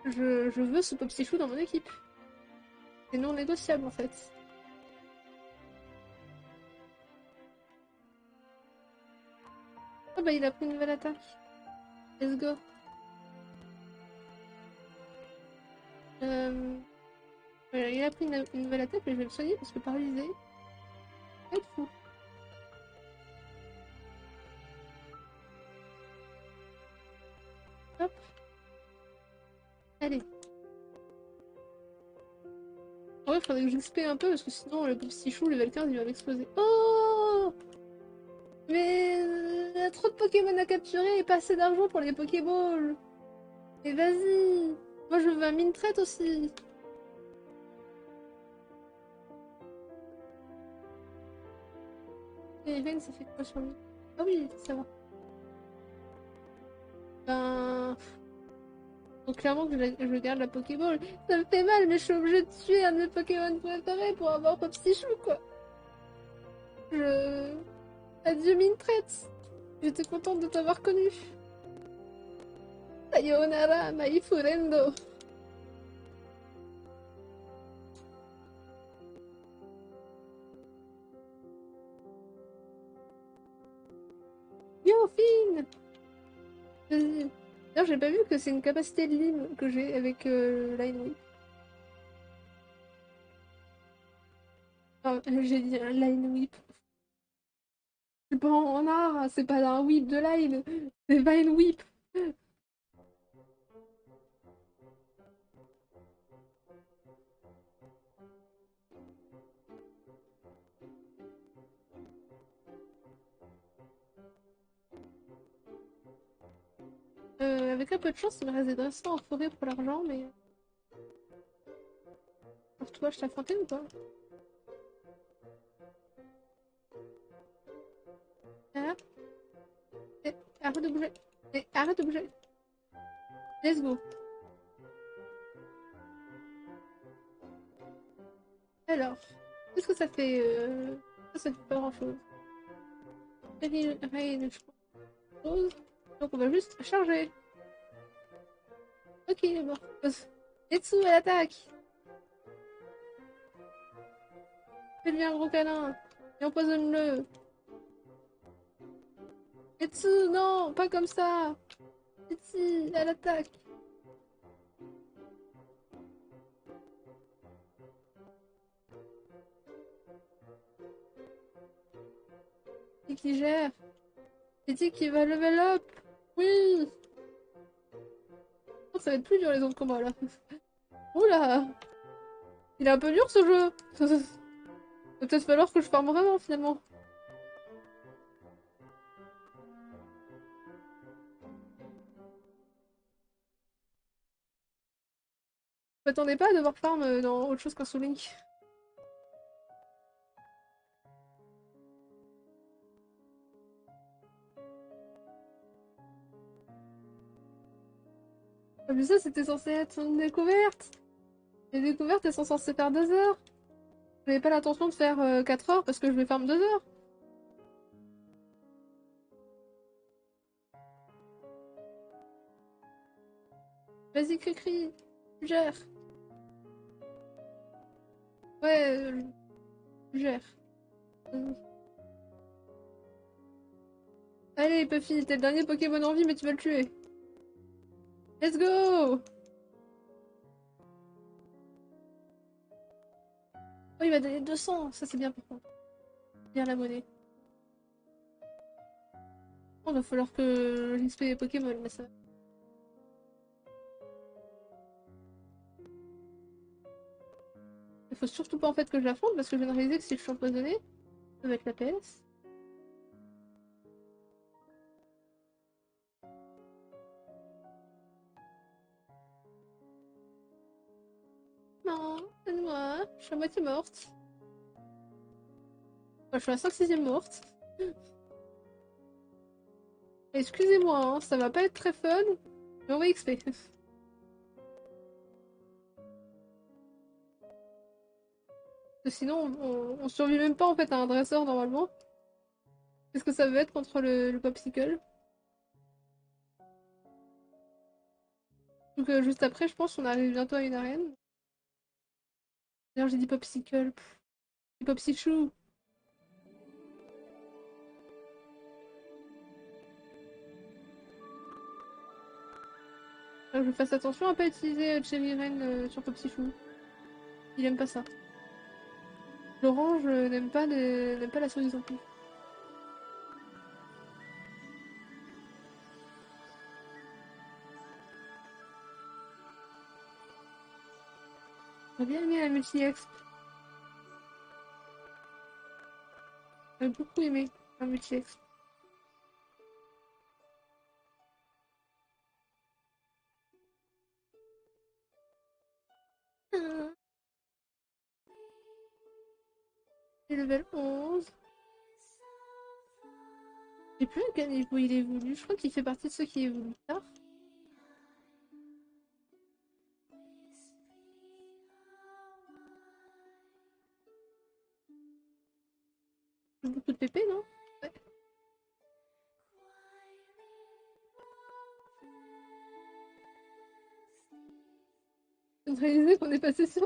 Je veux ce Popsichou dans mon équipe. C'est non négociable en fait. Ah bah il a pris une nouvelle attaque. Let's go. Voilà, il a pris une nouvelle attaque, mais je vais le soigner parce que paralysé. Ça va être fou. Hop. Allez. En vrai, il faudrait que j'XP un peu parce que sinon le Popsichou level 15 il va m'exploser. Oh! Mais il y a trop de Pokémon à capturer et pas assez d'argent pour les Pokéballs. Et vas-y. Moi je veux un mine traite aussi. Et Vayne, ça fait quoi sur lui? Ah oui, ça va. Ben... Donc clairement que je garde la Pokéball. Ça me fait mal, mais je suis obligée de tuer un de mes Pokémon préférés pour avoir Popsichou, quoi. Je... Adieu mine traite. J'étais contente de t'avoir connu. Sayonara, my friendo. Yo, Finn! Vas-y. D'ailleurs, j'ai pas vu que c'est une capacité de ligne que j'ai avec Line Whip. Enfin, j'ai dit un Line Whip. C'est pas en art, c'est pas un whip de Line, c'est Vine Whip. Avec un peu de chance, il me reste des dresseurs en forêt pour l'argent, mais... Pour toi, je t'ai affronté ou pas? Ah, arrête de bouger. Arrête de bouger. Let's go. Alors, qu'est-ce que ça fait ça fait pas grand-chose. Péril, rain, je pense. Donc on va juste charger. Ok, il est mort. Etsu, elle attaque. Fais-lui un gros câlin. Et empoisonne-le. Etsu, non, pas comme ça. Etsu, elle attaque. Et qui gère. Titi qui va level up. Oui. Oh, ça va être plus dur les autres combats là. Oula. Il est un peu dur ce jeu. Va peut-être falloir que je farme vraiment finalement. Je m'attendais pas à devoir farm dans autre chose qu'un Soul Link. Ah, mais ça, c'était censé être une découverte. Les découvertes, elles sont censées faire 2 heures. J'avais pas l'intention de faire 4 heures parce que je vais farm 2 heures. Vas-y, Cricri, gère. Ouais, gère. Mm. Allez, Puffy, t'es le dernier Pokémon en vie, mais tu vas le tuer. Let's go! Oh, il m'a donné 200, ça c'est bien pour moi. Bien la monnaie. Oh, va falloir que j'XP les Pokémon, mais ça. Il faut surtout pas en fait que je l'affronte parce que je viens de réaliser que si je suis empoisonné, ça va être la PS. Non, aide-moi, je suis à moitié morte. Enfin, je suis à 5/6 morte. Excusez-moi, hein, ça va pas être très fun, mais on va XP. Sinon, on survit même pas en fait à un dresseur normalement. Qu'est-ce que ça veut être contre le Popsicle? Donc juste après, je pense qu'on arrive bientôt à une arène. D'ailleurs, j'ai dit Popsicle. Popsichou. Je fasse attention à pas utiliser Cherry Rain sur Popsichou. Il aime pas ça. L'orange n'aime pas la cerise non plus. J'ai bien aimé la multi-exp. J'ai beaucoup aimé la multi-exp. Ah, c'est level 11. J'ai plus à quel niveau il évolue. Je crois qu'il fait partie de ceux qui évoluent tard. Beaucoup de PP, non? Ouais. J'ai réalisé qu'on est passé sur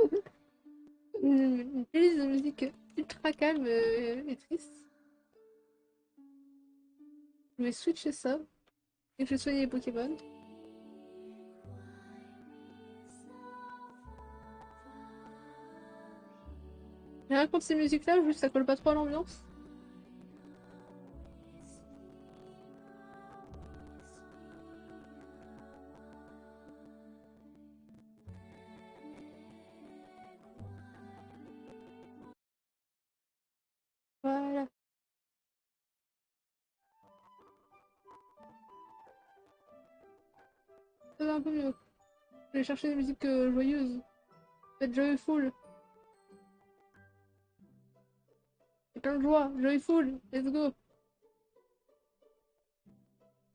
une playlist de musique ultra calme et triste. Je vais switcher ça et je vais soigner les Pokémon. J'ai rien contre ces musiques-là, juste ça colle pas trop à l'ambiance. Voilà, ça va un peu mieux. Je vais chercher des musiques joyeuses. Être joyful. Et plein de joie. Joyful. Let's go.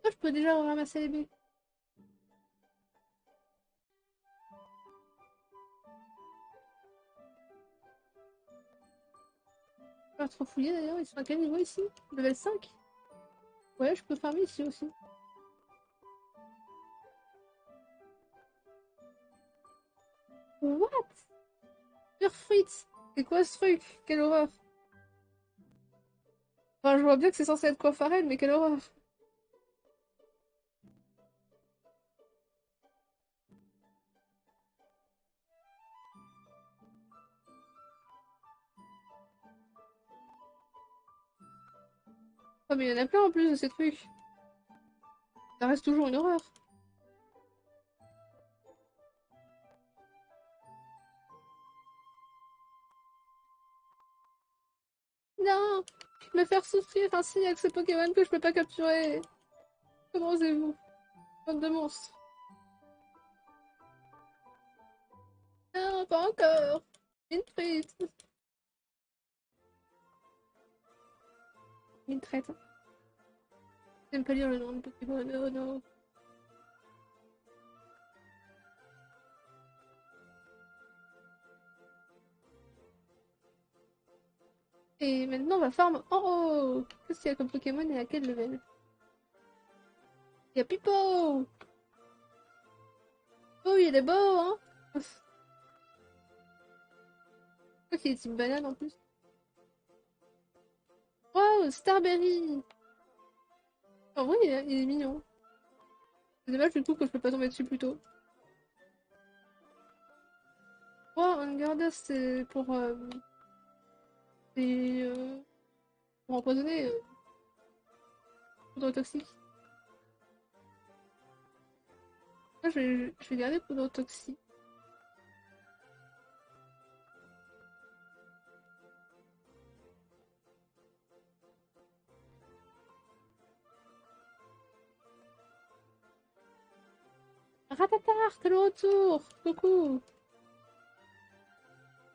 Ah, je peux déjà ramasser les baies. Pas trop fouiller d'ailleurs. Ils sont à quel niveau ici? Level 5. Ouais, je peux farmer ici aussi. What? Pure fruits. C'est quoi ce truc? Quelle horreur. Enfin, je vois bien que c'est censé être quoi Pharrell, mais quelle horreur. Oh, mais il y en a plein en plus de ces trucs. Ça reste toujours une horreur. vilain! Me faire souffrir ainsi avec ce Pokémon que je peux pas capturer! Comment osez-vous? Bande de monstres! Non, pas encore! Une frite! Une traite. J'aime pas lire le nom de Pokémon, oh non. Et maintenant on va farm en haut! Qu'est-ce qu'il y a comme Pokémon et à quel level? Il y a Pipo! Oh, il est beau, hein? Je crois qu'il est type banane en plus. Wow, Starberry! En vrai, il est mignon. C'est dommage du coup que je peux pas tomber dessus plus tôt. Wow, un garder, c'est c'est, pour empoisonner, poudre toxique. Moi, je vais garder poudre toxique. Ratatar, t'es le retour! Coucou!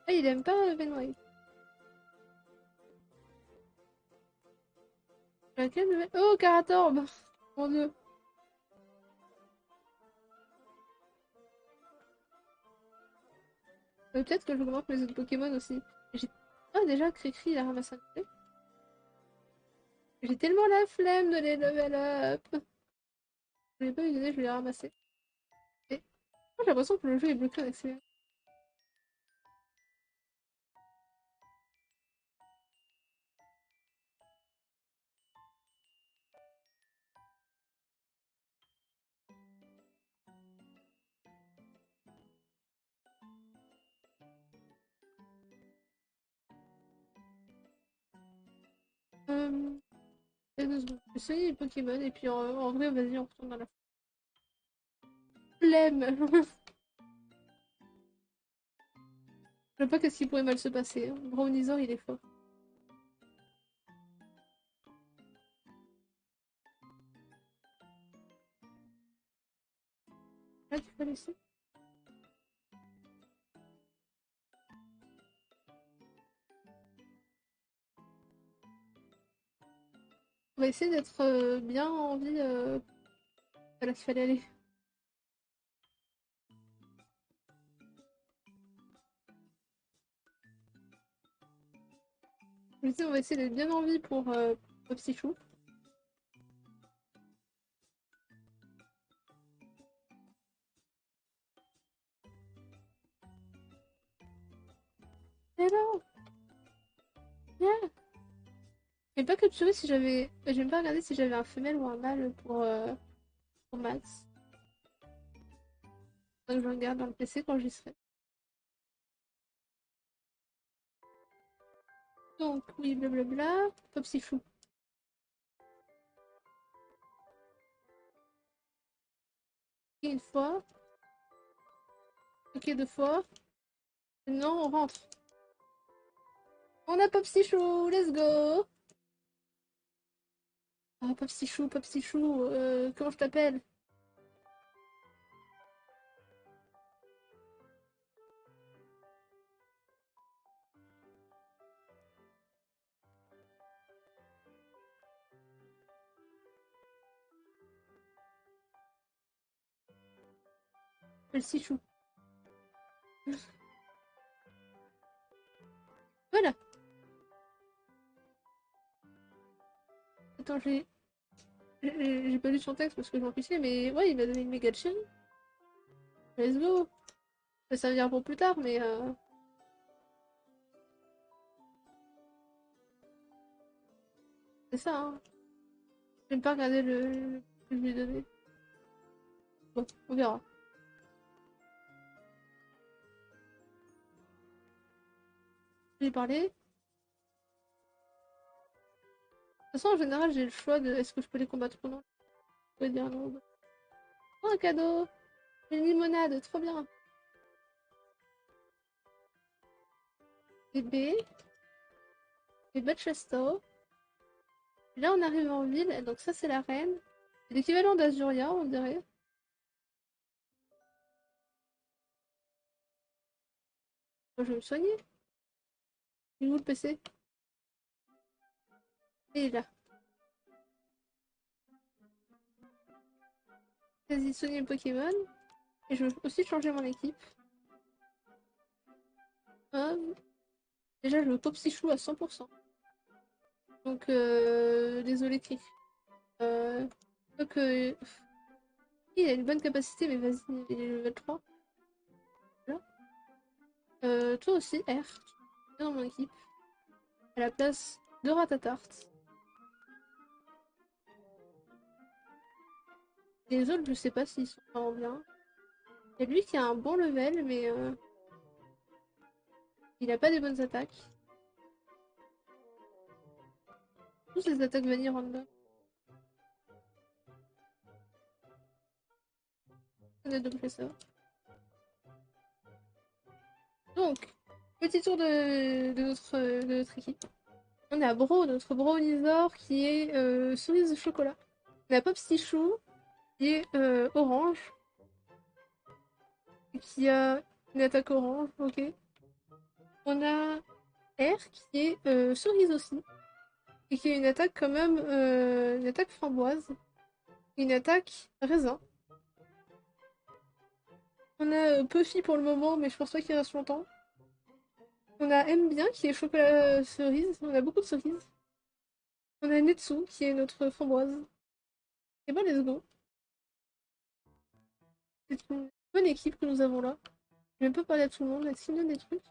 Ah, il aime pas Venway. Laquelle level? Oh, Caratorb! Mon dieu. Peut-être que je augmente mes autres Pokémon aussi. J'ai... Ah, déjà, Cricri, il a ramassé un clé. J'ai tellement la flemme de les level up. Je vais pas lui donner, je vais les ramasser. Et... J'ai l'impression que le jeu est bloqué en accéléré. Euh... et 2 secondes. Je vais soigner les Pokémon et puis en vrai, vas-y, on retourne dans la flemme. Je vois pas qu'est-ce qui pourrait mal se passer. Hein. Brownizer, il est fort. Ah, tu peux laisser? On va essayer d'être bien en vie. Voilà, qu'il fallait aller. Je dis, on va essayer d'être bien en vie pour Psychou. Mais non! Viens! J'ai pas capturé si j'avais. J'ai même pas regardé si j'avais un femelle ou un mâle pour Max. Donc je regarde dans le PC quand j'y serai. Donc oui, blablabla. Popsifou. Ok, une fois. Ok, 2 fois. Non, on rentre. On a Popsichou, let's go! Ah, Popsichou, Popsichou, comment je t'appelle? Popsichou. Voilà. Attends, j'ai pas lu son texte parce que je m'en fichais, mais ouais, il m'a donné une méga chaîne. Let's go. Ça servira pour plus tard, mais c'est ça, hein. J'aime pas regarder le que je lui ai donné. Bon, on verra. Je lui ai parlé. De toute façon, en général, j'ai le choix de est-ce que je peux les combattre ou non. Je peux dire non. Oh, un cadeau! Une limonade, trop bien! Bébé. Et Bethesda. Là, on arrive en ville, donc ça, c'est la reine. C'est l'équivalent d'Azuria, on dirait. Moi, je vais me soigner. Il est où le PC? Il est là. Vas-y, soigner le Pokémon. Et je veux aussi changer mon équipe. Hop. Déjà, je veux Popsichou à 100%. Donc, désolé, Cric. Donc, il a une bonne capacité, mais vas-y, il est level 3. Voilà. Toi aussi, R. Tu es dans mon équipe. À la place de Ratatart. Les autres, je sais pas s'ils sont vraiment bien. Il y a lui qui a un bon level, mais il a pas des bonnes attaques. Tous les attaques vanille random. On a doublé ça. Donc, petit tour de notre équipe. On a Bro, notre Brownisaur qui est cerise de chocolat. On a Popsichou qui est orange. Et qui a une attaque orange, ok. On a R qui est cerise aussi. Et qui a une attaque quand même, une attaque framboise. Une attaque raisin. On a Puffy pour le moment, mais je pense pas qu'il reste longtemps. On a M bien qui est chocolat cerise. On a beaucoup de cerises. On a Netsu qui est notre framboise. Et ben let's go. C'est une bonne équipe que nous avons là. Je vais même pas parler à tout le monde, est-ce qu'il me donne des trucs?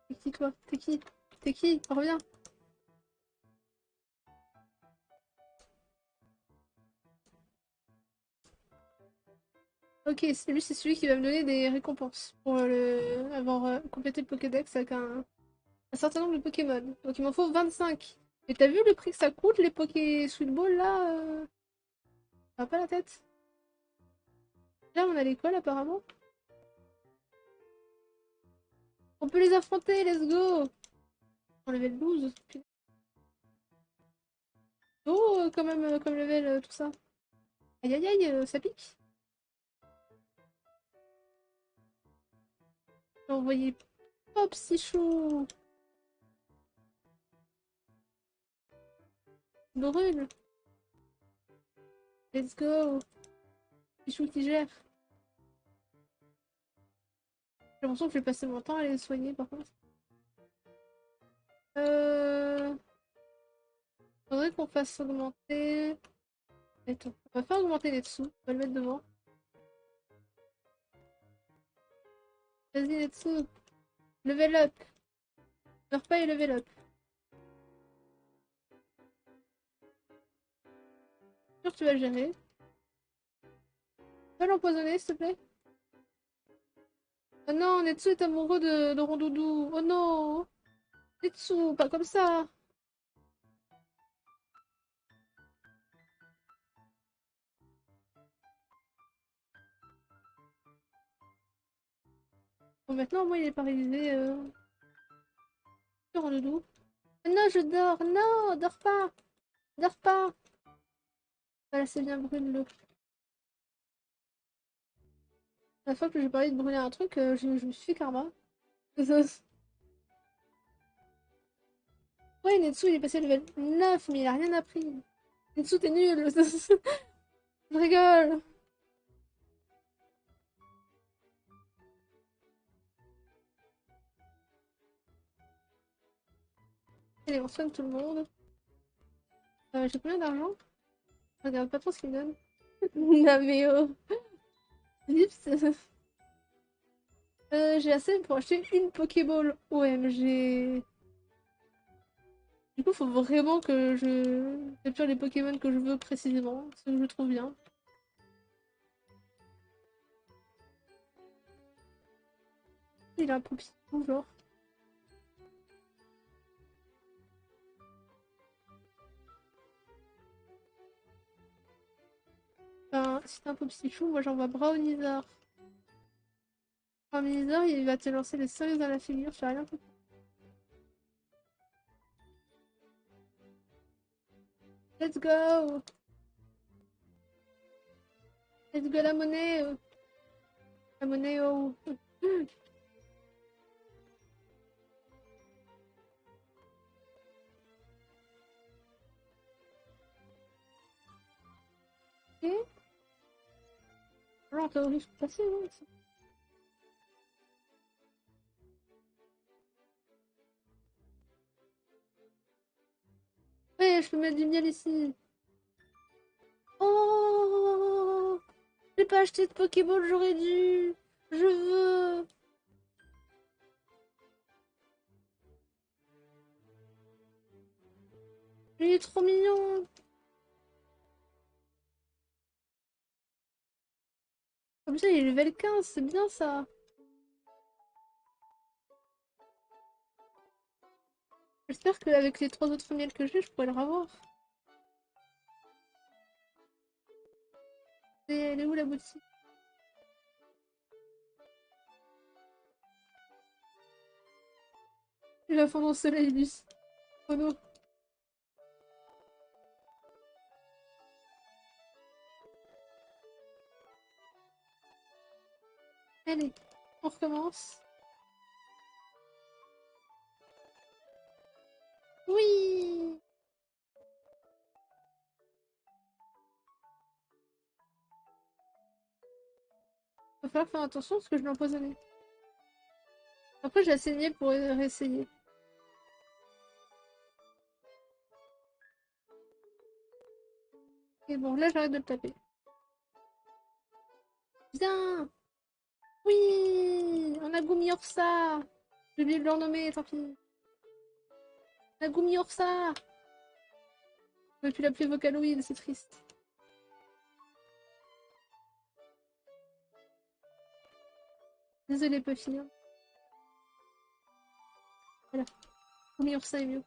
T'es qui toi? T'es qui? T'es qui? Reviens. Ok, lui c'est celui qui va me donner des récompenses pour avoir complété le Pokédex avec un certain nombre de Pokémon. Donc il m'en faut 25. Et t'as vu le prix que ça coûte les Poké Sweet Ball là Ça va pas la tête. Là on a l'école apparemment. On peut les affronter, let's go! On level 12. Putain. Oh, quand même, comme level, tout ça. Aïe aïe aïe, ça pique. J'ai envoyé Pop Psychou. Brûle. Let's go. Psychou qui gère. J'ai l'impression que je vais passer mon temps à les soigner par contre. Euh... Faudrait qu'on fasse augmenter. Attends, on va faire augmenter les dessous. On va le mettre devant. Vas-y, les dessous. Level up. Meurs pas et level up. Sûr que tu vas le gérer. Pas l'empoisonner, s'il te plaît. Oh non, Netsu est amoureux de Rondoudou. Oh non. Netsu, pas comme ça. Bon, maintenant, moi, il est paralysé. Rondoudou. Oh non, je dors. Non, dors pas. Dors pas. Voilà, c'est bien, brûle-le. La fois que j'ai parlé de brûler un truc, je me suis fait karma. Ouais, Netsu, il est passé level 9, mais il a rien appris. Netsu, t'es nul. Je rigole. Allez, on soigne tout le monde. J'ai combien d'argent? Je regarde pas trop ce qu'il me donne. Naméo. Vips. J'ai assez pour acheter une Pokéball. OMG. Du coup, faut vraiment que je capture les Pokémon que je veux précisément. Ce que je trouve bien. Il a un Poupie, genre. Enfin, si t'as un Popsichou, moi j'envoie Brownizer. Un ministère, il va te lancer des cerises dans la figure, j'ai rien compris. Let's go! Let's go la monnaie! La monnaie, oh! Ok. Alors, en théorie, je peux passer, non? Ouais, je peux mettre du miel ici. Oh! J'ai pas acheté de Pokéball, j'aurais dû. Je veux. Il est trop mignon. Comme ça, il est level 15, c'est bien ça. J'espère qu'avec les 3 autres miels que j'ai, je pourrai le revoir. Et elle est où la boutique? Il va fondre au soleil, lui. Oh non. Allez, on recommence. Oui! Va falloir faire attention parce que je l'ai empoisonné. Après, j'ai saigné pour réessayer. Et bon, là, j'arrête de le taper. Bien! Oui! On a Gumi Ursa! J'ai oublié de le renommer, tant pis. On a Gumi Ursa! On aurait pu l'appeler Vocaloid, c'est triste. Désolé, pas finir. Voilà. Gumi Ursa est mieux.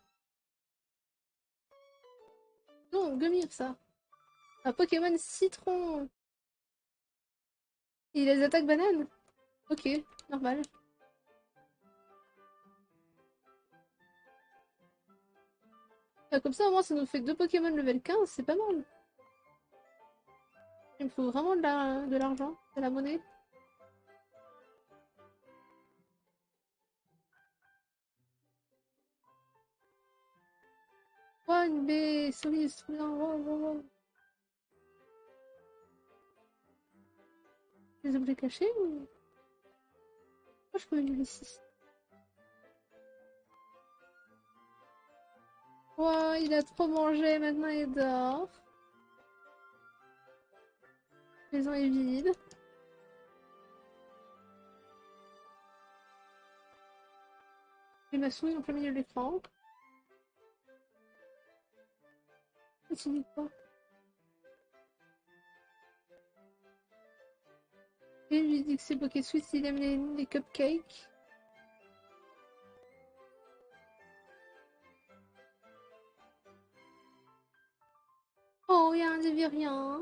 Non, Gumi Ursa. Un Pokémon citron! Et il a des attaques bananes? Ok, normal. Ah, comme ça, au moins, ça nous fait 2 Pokémon level 15, c'est pas mal. Il me faut vraiment de l'argent, de la monnaie. Oh, une baie solide, c'est trop bien. Wow, wow, wow. Des objets cachés ou... Oh, je peux venir ici. Wow, il a trop mangé, maintenant il dort. La maison est vide. J'ai ma souris en plein milieu de l'écran. Continue pas. Et lui dit que c'est Poké Sweet, il aime les cupcakes. Oh, il y a un Dévirien.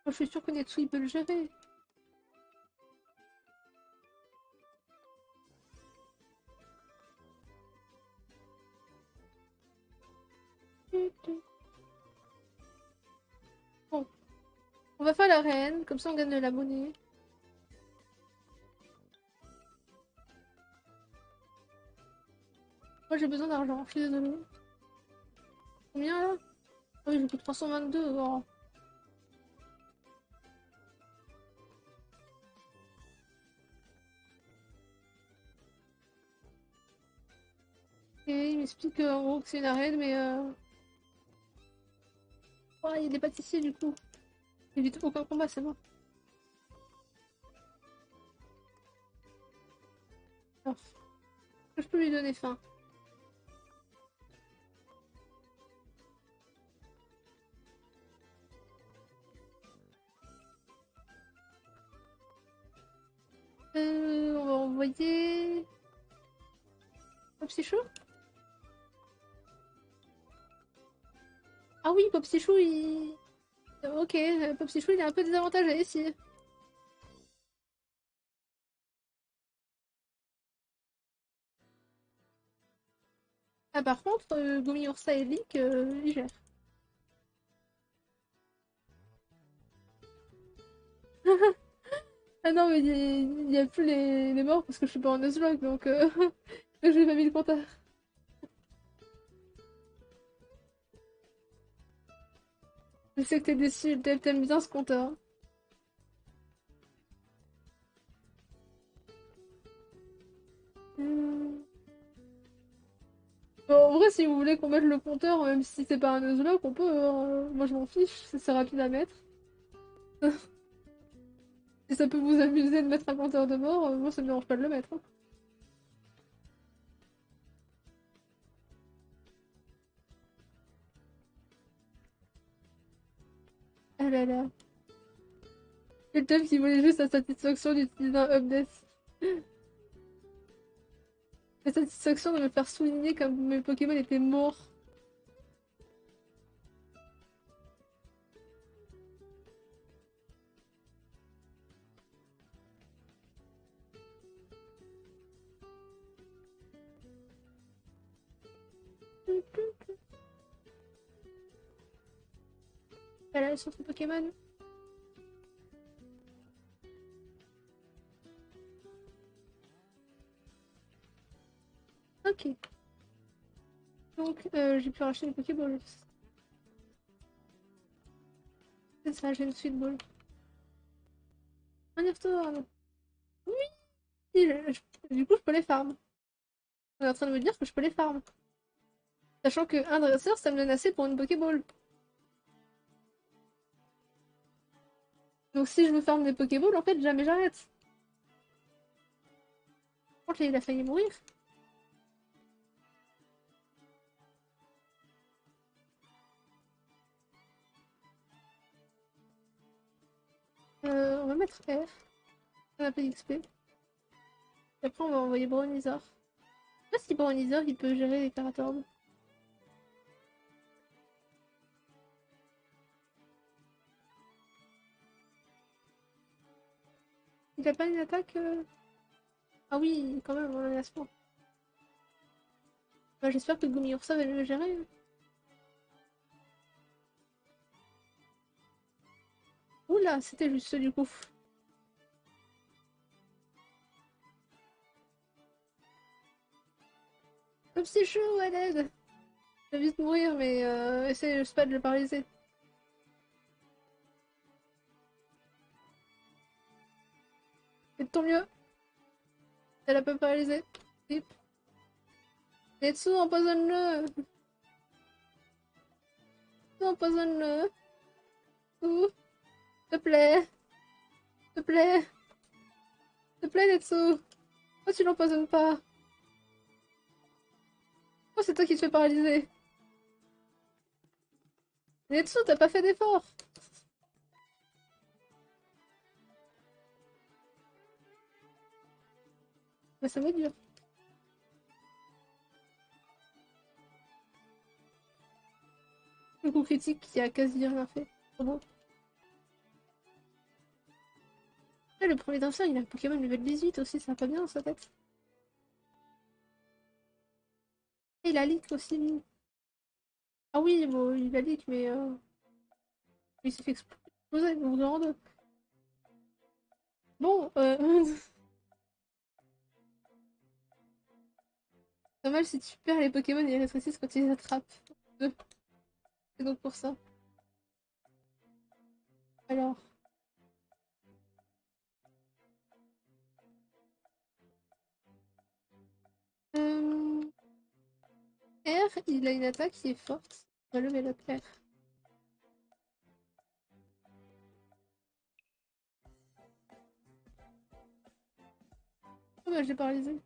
Oh, je suis sûre que Netsu il peut le gérer. Bon, on va faire la reine, comme ça on gagne de la monnaie. Moi j'ai besoin d'argent, je suis désolée. Combien là? Ah oui, j'ai plus 322. Oh. Et il m'explique en gros que c'est une arène, mais oh, il y a des pâtissiers du coup. Évite aucun combat, c'est bon. Alors, je peux lui donner faim. On va envoyer... Un psycho? Ah oui, Popsichou, il... Ok, Popsichou, il est un peu désavantagé ici. Ah, par contre, Gumi Ursa et Leak, ils gèrent. Ah non, mais il y a plus les morts parce que je suis pas en Nuzlocke, donc j'ai pas mis le compteur. Je sais que t'es déçu, t'aimes bien ce compteur. Hmm. Bon, en vrai, si vous voulez qu'on mette le compteur, même si c'est pas un Nuzlocke, on peut, hein. Moi, je m'en fiche, c'est rapide à mettre. Si ça peut vous amuser de mettre un compteur de mort, moi, ça me dérange pas de le mettre, hein. Ah là là. Le teuf qui voulait juste la satisfaction d'utiliser un update. La satisfaction de me faire souligner comme mes Pokémon étaient morts. Voilà, sur ce Pokémon. Ok. Donc, j'ai pu racheter une Pokéball. C'est ça, j'ai une Sweet Ball. On y retourne. Oui, du coup, je peux les farm. On est en train de me dire que je peux les farm. Sachant que un dresseur, ça me donne assez pour une Pokéball. Donc si je veux farm des Pokéballs, en fait, jamais j'arrête. Par contre, là, il a failli mourir. On va mettre R. On a pas d'XP. Et après, on va envoyer Brownizer. Je sais pas si Brownizer, il peut gérer les Terratorbs. Il a pas une attaque Ah oui, quand même, on en est à ce point. Bah, j'espère que Gumiursa va le gérer. Oula, c'était juste du coup. Comme si chaud, à l'aide. Je vais vite mourir, mais essaye juste pas de le paralyser. Fais de ton mieux. Elle a pas paralysé. Vite. Netsu, empoisonne-le. Empoisonne-le. Ouh, s'il te plaît. S'il te plaît. S'il te plaît, Netsu. Pourquoi tu l'empoisonnes pas? Pourquoi c'est toi qui te fais paralyser? Netsu, t'as pas fait d'effort. Mais ça va dur. Le coup critique qui a quasi rien fait. Trop beau. Là, le premier danseur, il a un Pokémon level 18 aussi, ça va pas bien dans sa tête. Et il a leak aussi, lui. Ah oui, bon, il a leak, mais il s'est fait exploser, donc grande. Bon, dommage si tu perds les Pokémon, ils rétrécissent quand ils les attrapent. C'est donc pour ça. Alors, euh, R, il a une attaque qui est forte. On va level up R. Oh bah, je l'ai paralysé.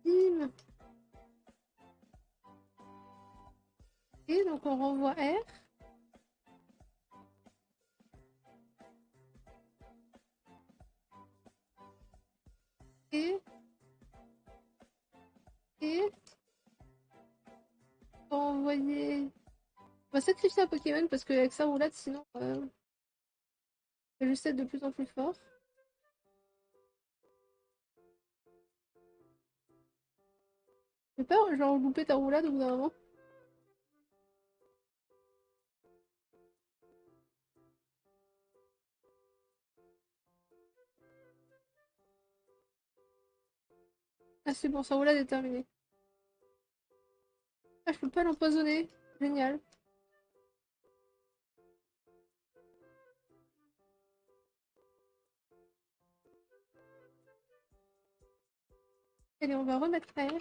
Bim. Et donc on renvoie R. On va envoyer... On va sacrifier un Pokémon parce qu'avec sa roulade, sinon, il va juste être de plus en plus fort. J'ai peur, genre, louper ta roulade au bout d'un moment. Ah, c'est bon, sa roulade est terminée. Ah, je peux pas l'empoisonner. Génial. Allez, on va remettre R.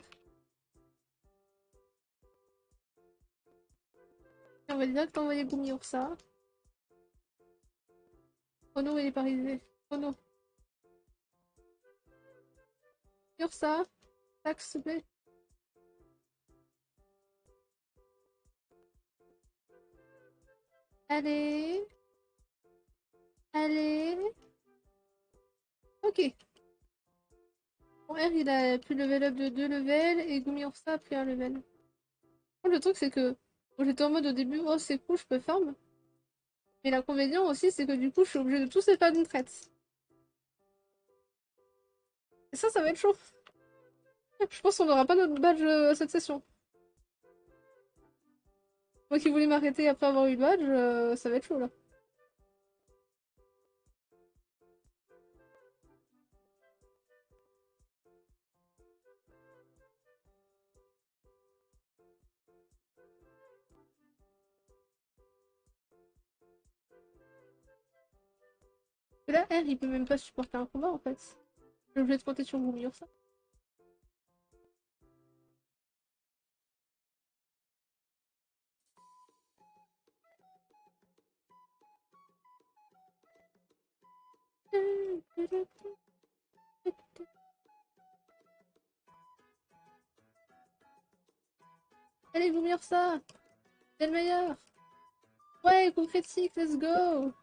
Et on va direct envoyer Gumi Ursa. Oh non, il est paralysé. Oh non. Ursa, tac, s'il te plaît. Allez. Allez. Ok. Bon, R, il a pu level up de 2 levels et Gumi Ursa a pris un level. Bon, le truc, c'est que bon, j'étais en mode au début, oh c'est cool, je peux farm. Mais l'inconvénient aussi, c'est que du coup, je suis obligée de tous les faire d'une traite. Et ça va être chaud. Je pense qu'on n'aura pas notre badge cette session. Moi qui voulais m'arrêter après avoir eu le badge, ça va être chaud là. Et là, R, il peut même pas supporter un combat en fait. Je suis obligée de compter sur Gumi ça. Allez, Gumi ça. C'est le meilleur. Ouais, coup critique, let's go.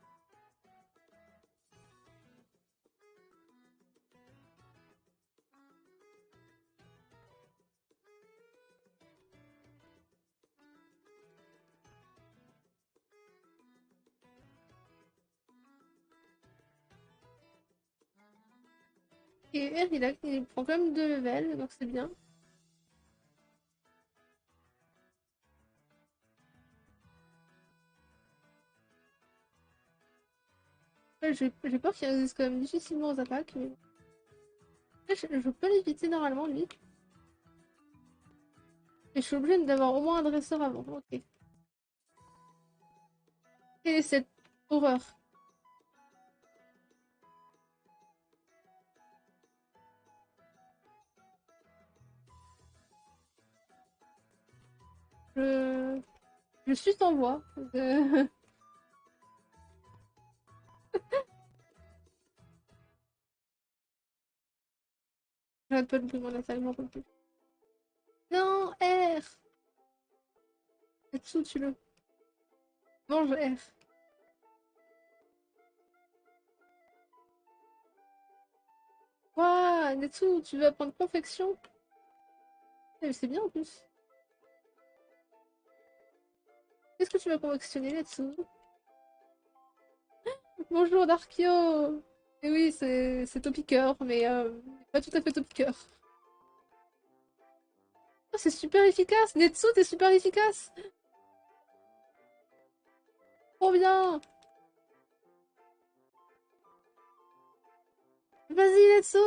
Et R, il prend quand même 2 levels, donc c'est bien. Ouais, j'ai peur qu'il résiste quand même difficilement aux attaques, mais... Je peux l'éviter normalement, lui. Et je suis obligée d'avoir au moins un dresseur avant. Ok. Et cette horreur. Je... Je suis sans voix. J'arrête pas de louper mon attaque, j'en peux plus. Non, R! Netsu, tue-le. Mange R. Waouh, Netsu, tu veux apprendre confection? C'est bien en plus. Qu'est-ce que tu vas confectionner, Netsu? Bonjour, Darkio! Et oui, c'est Topiqueur, mais pas tout à fait Topiqueur. Oh, c'est super efficace! Netsu, t'es super efficace! Trop bien! Vas-y, Netsu!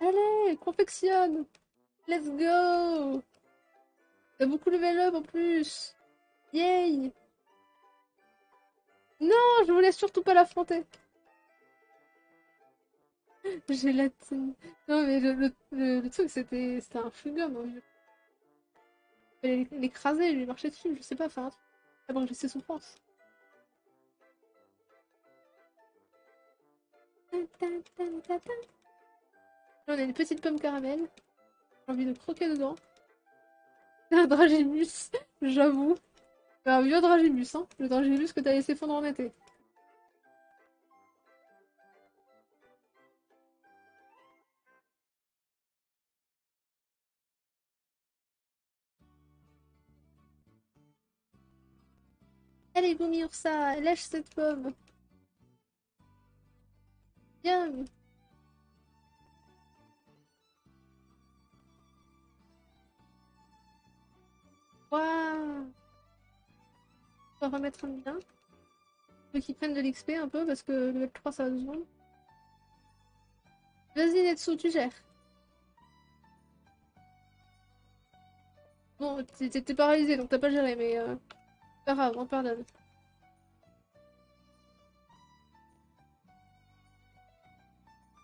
Allez, confectionne! Let's go! T'as beaucoup level up en plus! Yay! Non, je voulais surtout pas l'affronter! J'ai la team. Non, mais le truc, c'était un chewing-gum, hein. Je vais l'écraser, lui marcher dessus, je sais pas, faire un truc. Abréger ses souffrances. Là, on a une petite pomme caramel. J'ai envie de croquer dedans. Un dragibus, j'avoue. Un vieux dragibus, hein. Le dragibus que t'as laissé fondre en été. Allez, Gumi Ursa, lâche cette pomme. Viens. Waouh. On va remettre un bien. Faut qu'ils prennent de l'XP un peu parce que le level 3 ça va 2 secondes. Vas-y Netsu, tu gères. Bon, t'es paralysé donc t'as pas géré, mais pas grave, on pardonne.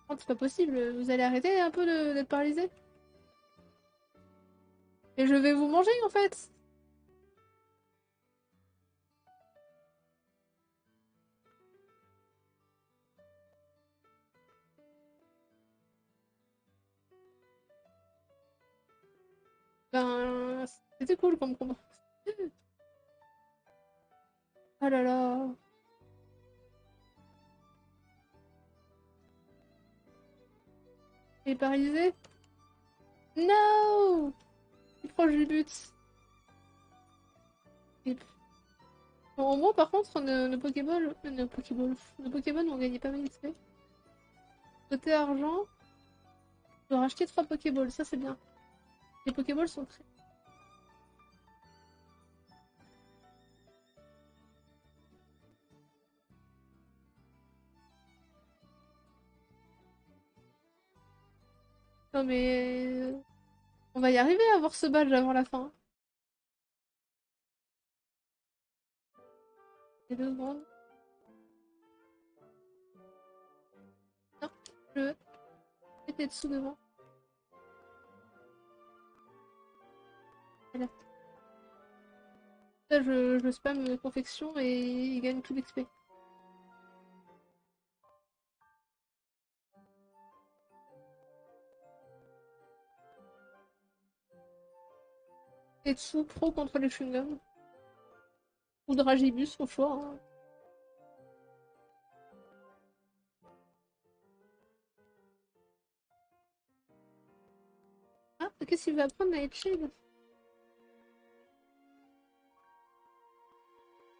Oh, c'est pas possible, vous allez arrêter un peu d'être paralysé? Et je vais vous manger en fait! Ben, c'était cool comme combat. Oh là là. Il est paralysé? No! Il est proche du but. Et- Bon, au moins, par contre, nos Pokémon ont gagné pas mal d'XP. Côté argent, on doit racheter 3 Pokéballs, ça c'est bien. Les Pokéballs sont très... Non mais... On va y arriver à avoir ce badge avant la fin. Les 2 secondes. Non, je vais mettre dessous devant. Voilà. Là, je spam confection et il gagne tout l'XP. Tetsu pro contre les chewing-gums. Ou Dragibus, au choix. Hein. Ah, qu'est-ce qu'il va apprendre Nightshade?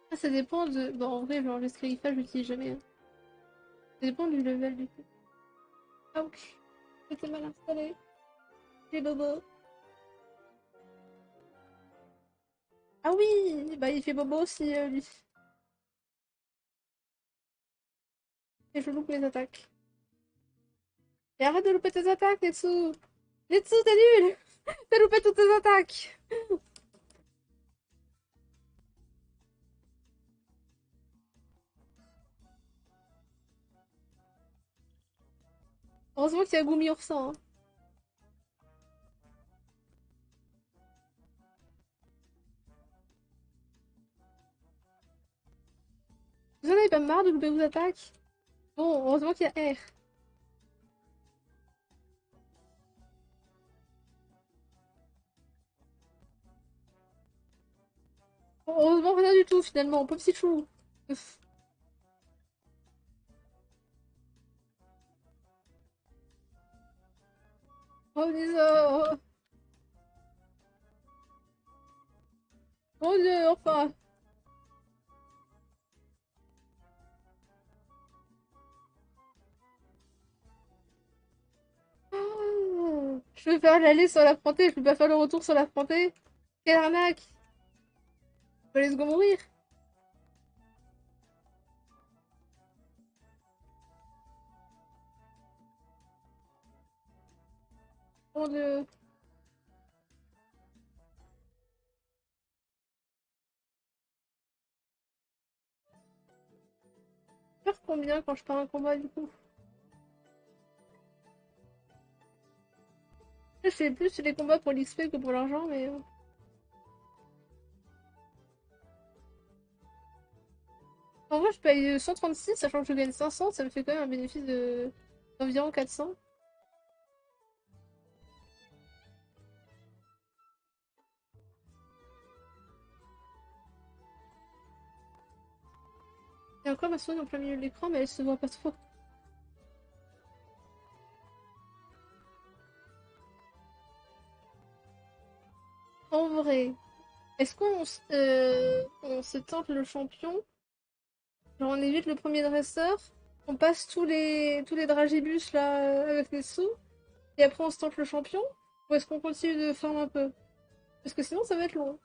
Ah, ça dépend de... Bon, en vrai, genre, le Scryphage, je l'utilise jamais. Hein. Ça dépend du level du coup. Ouch. C'était mal installé. Les bobos. Ah oui! Bah, il fait bobo aussi, lui. Et je loupe mes attaques. Et arrête de louper tes attaques, Netsu! Netsu, t'es nul! T'as loupé toutes tes attaques! Heureusement qu'il y a Gumi Ursan. Hein. Vous en avez pas marre de louper vos attaques? Bon, heureusement qu'il y a R. Bon, heureusement rien du tout finalement, pauvre petit chou. Oh Lisa. Mon dieu, enfin. Oh, je vais faire l'aller sans l'affronter, je peux pas faire le retour sans l'affronter. Quelle arnaque! Je vais aller se mourir. Mon dieu. Je perds combien quand je pars un combat du coup? Je fais plus les combats pour l'XP que pour l'argent, mais... En vrai, je paye 136, sachant que je gagne 500, ça me fait quand même un bénéfice de... d'environ 400. Et encore ma souris en plein milieu de l'écran, mais elle se voit pas trop. En vrai. Est-ce on se tente le champion? Genre on évite le premier dresseur, on passe tous les dragibus là avec les sous, et après on se tente le champion? Ou est-ce qu'on continue de farm un peu? Parce que sinon ça va être long.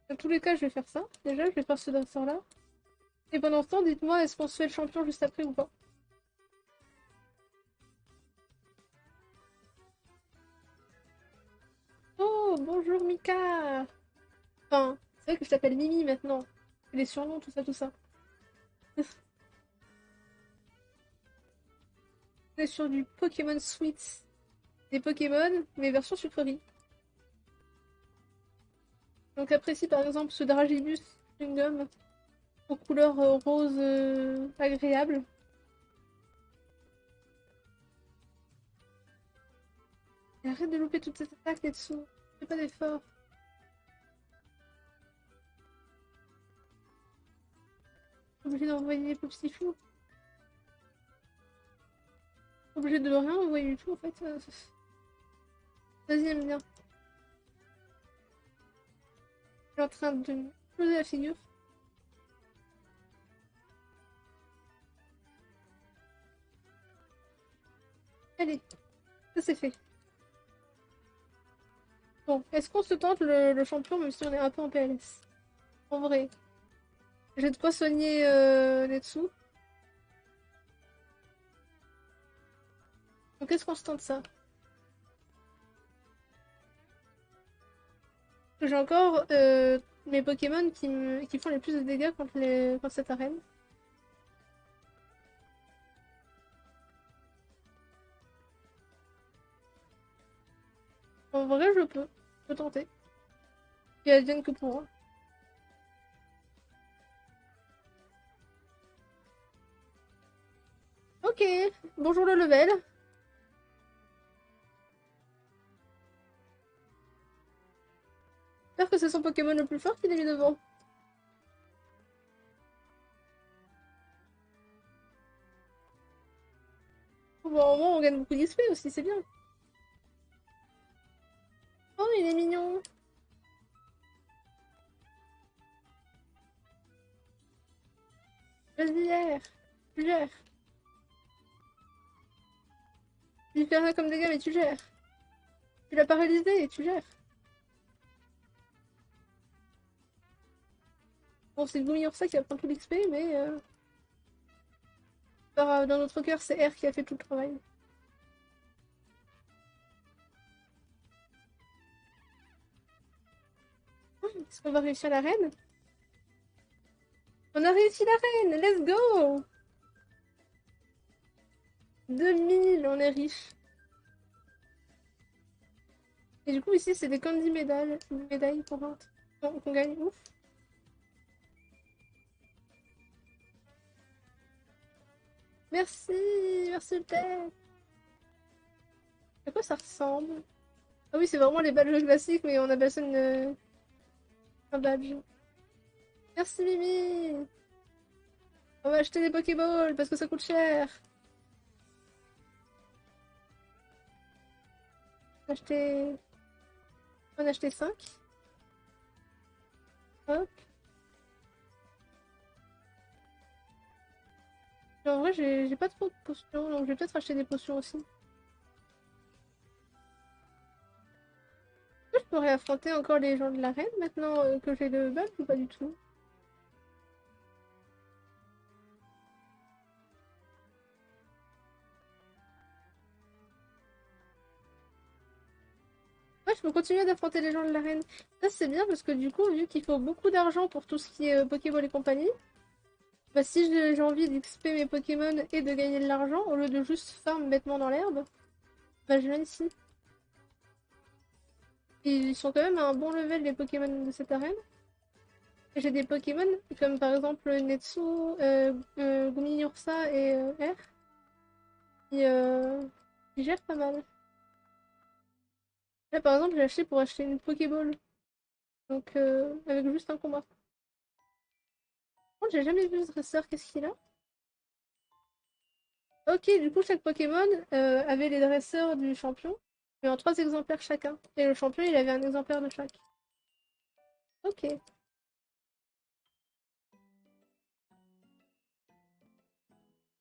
Dans tous les cas, je vais faire ça. Déjà, je vais faire ce dresseur là. Et pendant ce temps, dites-moi, est-ce qu'on se fait le champion juste après ou pas? Oh, bonjour Mika! Enfin, c'est vrai que je t'appelle Mimi maintenant. Les surnoms, tout ça, tout ça. On est sur du Pokémon Sweets. Des Pokémon, mais version sucrerie. Donc apprécie par exemple ce Dragibus Chewing-Gum aux couleurs rose agréable. Et arrête de louper toute cette attaque là-dessous. Fais pas d'effort. Obligé d'envoyer des petits fous. Obligé de rien envoyer du tout en fait. Vas-y, aime bien. Je suis en train de me poser la figure. Allez, ça c'est fait. Bon, est-ce qu'on se tente le champion même si on est un peu en PLS? En vrai. J'ai de quoi soigner Netsu. Donc est-ce qu'on se tente ça? J'ai encore mes Pokémon qui font les plus de dégâts contre cette arène. En vrai, je peux tenter. Et advienne que pourra. Ok, bonjour le level. J'espère que c'est son Pokémon le plus fort qu'il a mis devant. Bon, au moins, on gagne beaucoup d'XP aussi, c'est bien. Oh, il est mignon. Vas-y, gère. Tu gères. Il fait rien comme dégâts, mais tu gères. Tu l'as paralysé et tu gères. Bon, c'est le ça qui va prendre tout l'XP, mais dans notre cœur, c'est R qui a fait tout le travail. Est-ce qu'on va réussir la reine? On a réussi la reine! Let's go! 2000, on est riche. Et du coup, ici, c'est des candy médailles qu'on gagne. Ouf. Merci, merci le thème. À quoi ça ressemble? Ah oui, c'est vraiment les badges classiques, mais on appelle ça un badge. Merci Mimi! On va acheter des Pokéballs parce que ça coûte cher. Acheter... On en a acheté 5. Hop. Et en vrai, j'ai pas trop de potions, donc je vais peut-être acheter des potions aussi. Est-ce que je pourrais affronter encore les gens de l'arène maintenant que j'ai le badge ou pas du tout? Ouais, je peux continuer d'affronter les gens de l'arène. Ça, c'est bien parce que du coup, vu qu'il faut beaucoup d'argent pour tout ce qui est Pokéball et compagnie, bah si j'ai envie d'XP mes Pokémon et de gagner de l'argent, au lieu de juste farm bêtement dans l'herbe, bah je viens ici. Ils sont quand même à un bon level les Pokémon de cette arène. Et j'ai des Pokémon comme par exemple Netsu, Gumiursa et R qui, euh, qui gèrent pas mal. Là par exemple j'ai acheté pour acheter une Pokéball. Donc avec juste un combat. contre, j'ai jamais vu ce dresseur, qu'est-ce qu'il a? Ok, du coup, chaque Pokémon avait les dresseurs du champion, mais en 3 exemplaires chacun. Et le champion, il avait un exemplaire de chaque. Ok. Je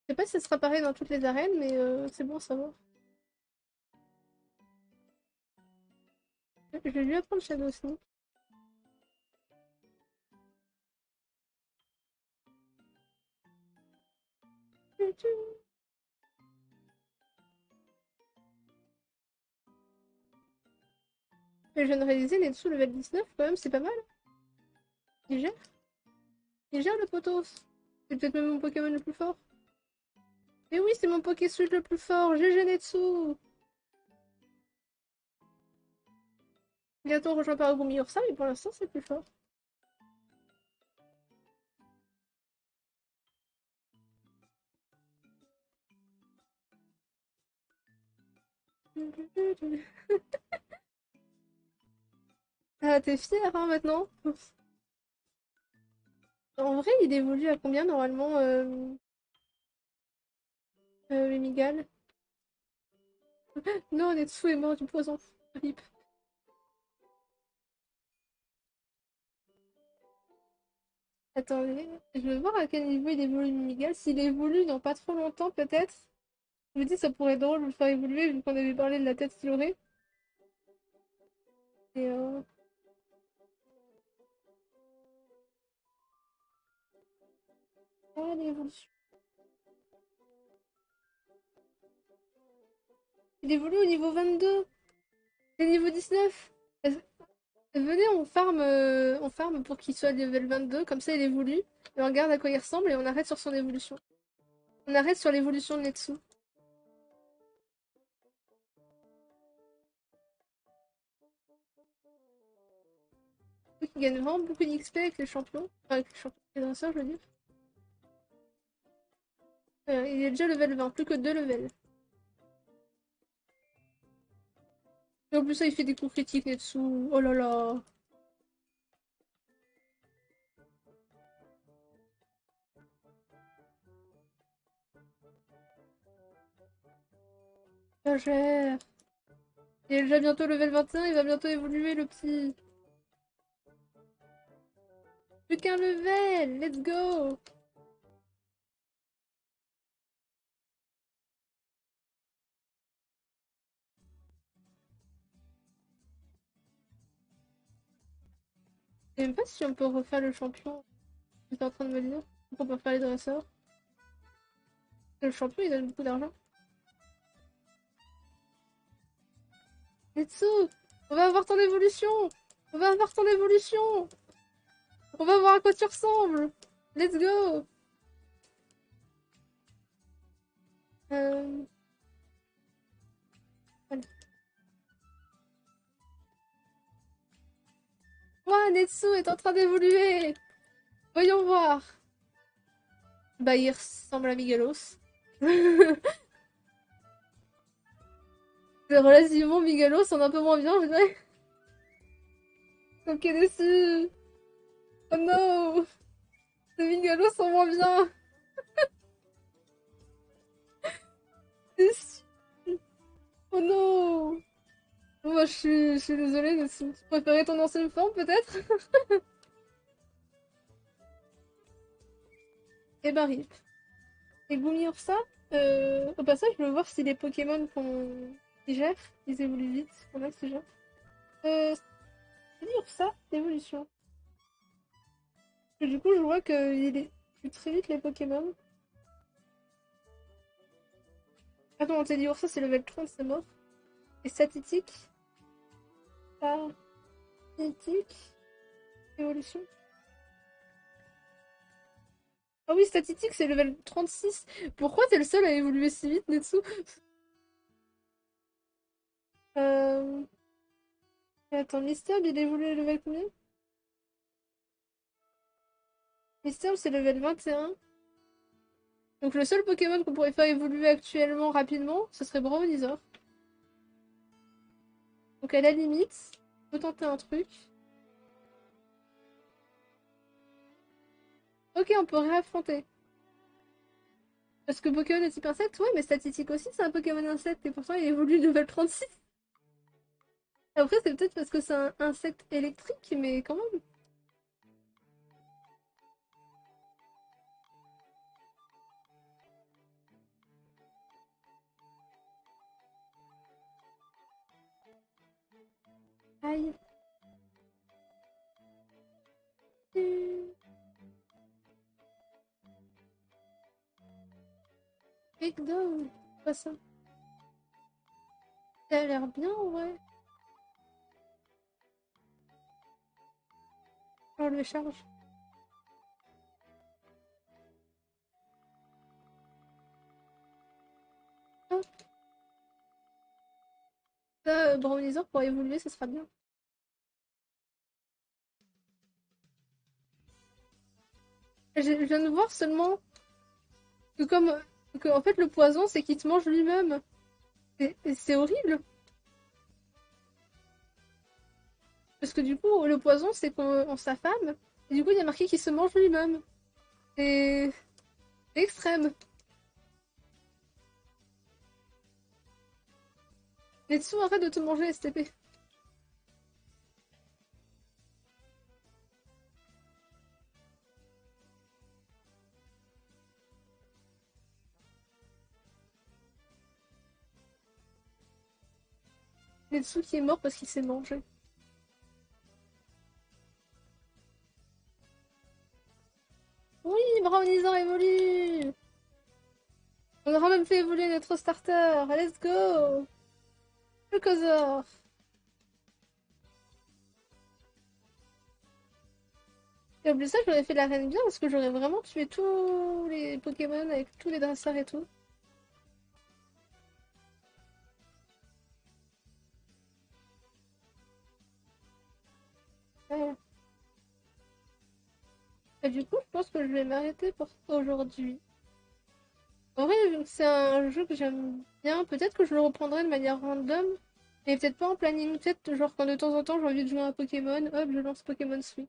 sais pas si ça sera pareil dans toutes les arènes, mais c'est bon à savoir. Je vais lui apprendre Shadow Sneak. Mais je viens de réaliser, Netsu level 19, quand même, c'est pas mal. Il gère. Il gère le potos. C'est peut-être même mon Pokémon le plus fort. Mais oui, c'est mon Poké-Switch le plus fort. GG Netsu. Bientôt rejoint par Ogumi Ursa, mais pour l'instant, c'est le plus fort. Ah, t'es fier, hein, maintenant? En vrai, il évolue à combien, normalement, Mimigal? Non, Netsu est mort du poison. Rip. Attendez, je vais voir à quel niveau il évolue Mimigal. S'il évolue dans pas trop longtemps, peut-être. Je me dis, ça pourrait être drôle de le faire évoluer, vu qu'on avait parlé de la tête qu'il aurait. Et ah, l'évolution. Il évolue au niveau 22. C'est niveau 19. Venez, on farm pour qu'il soit level 22, comme ça il évolue. Et on regarde à quoi il ressemble et on arrête sur son évolution. On arrête sur l'évolution de Netsu. Il gagne vraiment beaucoup d'XP avec les champions. Enfin, avec les champions, les dresseurs, je veux dire. Il est déjà level 20, plus que 2 levels. Et en plus, ça, il fait des coups critiques, Netsu. Oh là là. Ça gère. Il est déjà bientôt level 21, il va bientôt évoluer, le petit. Plus qu'un level. Let's go. Je sais même pas si on peut refaire le champion. J'étais en train de me dire. On peut faire les dresseurs. Le champion, il donne beaucoup d'argent. Netsu, on va avoir ton évolution. On va avoir ton évolution. On va voir à quoi tu ressembles. Let's go. Euh... allez. Ouah, Netsu est en train d'évoluer. Voyons voir. Bah, il ressemble à Migalos. C'est relativement Migalos, on est un peu moins bien, je dirais. Ok, déçu. Oh no. Les Migalos sont moins bien. Déçu. Oh no. Bon, bah, je suis désolée, Netsu. Tu préférais ton ancienne forme, peut-être? Eh ben, rip. Et Gumi Ursa, au passage, je veux voir si les Pokémon qu'on qui gèrent, ils évoluent vite. On a qui gèrent. Gumi Ursa, évolution. Et du coup, je vois qu'il évolue très vite les Pokémon. Attends, Teddy Ursa, c'est level 30, c'est mort. Et statistique. Statistique. Évolution. Ah oui, statistique, c'est level 36. Pourquoi t'es le seul à évoluer si vite, Netsu? Euh... Attends, Mister, il évolue level combien? Mister, c'est level 21. Donc le seul Pokémon qu'on pourrait faire évoluer actuellement rapidement, ce serait Bronzor. Donc à la limite, on peut tenter un truc. Ok, on peut réaffronter. Parce que Pokémon de type insecte, ouais, mais Statistique aussi, c'est un Pokémon insecte, et pourtant il évolue level 36. Après, c'est peut-être parce que c'est un insecte électrique, mais quand même. Aïe. Takedown. Pas ça. Ça a l'air bien, ouais. On le charge. Hop. Ça, Brownizer, pour évoluer, ça sera bien. Je viens de voir seulement que comme... Que, en fait, le poison, c'est qu'il te mange lui-même. C'est horrible. Parce que du coup, le poison, c'est qu'on s'affame. Et du coup, il y a marqué qu'il se mange lui-même. C'est c'est extrême. Netsu, arrête de te manger, STP. Netsu qui est mort parce qu'il s'est mangé. Oui, Brownizer évolue. On aura même fait évoluer notre starter. Let's go. Le Cosor. Et en plus ça, j'aurais fait la reine bien parce que j'aurais vraiment tué tous les Pokémon avec tous les dresseurs et tout. Ouais. Et du coup, je pense que je vais m'arrêter pour aujourd'hui. En vrai, vu que c'est un jeu que j'aime bien, peut-être que je le reprendrai de manière random, mais peut-être pas en planning. Peut-être genre quand de temps en temps j'ai envie de jouer à un Pokémon, hop, je lance Pokémon Switch.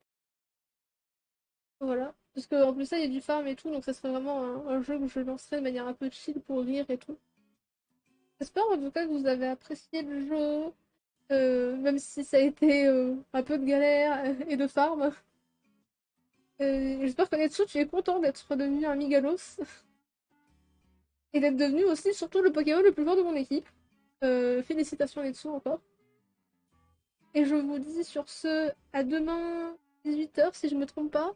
Voilà. Parce qu'en plus ça, il y a du farm et tout, donc ça serait vraiment un jeu que je lancerai de manière un peu chill pour rire et tout. J'espère en tout cas que vous avez apprécié le jeu, même si ça a été un peu de galère et de farm. J'espère que Netsu, tu es content d'être devenu un Migalos et d'être devenu aussi surtout le Pokémon le plus fort de mon équipe. Félicitations Netsu encore. Et je vous dis sur ce, à demain 18 h si je me trompe pas,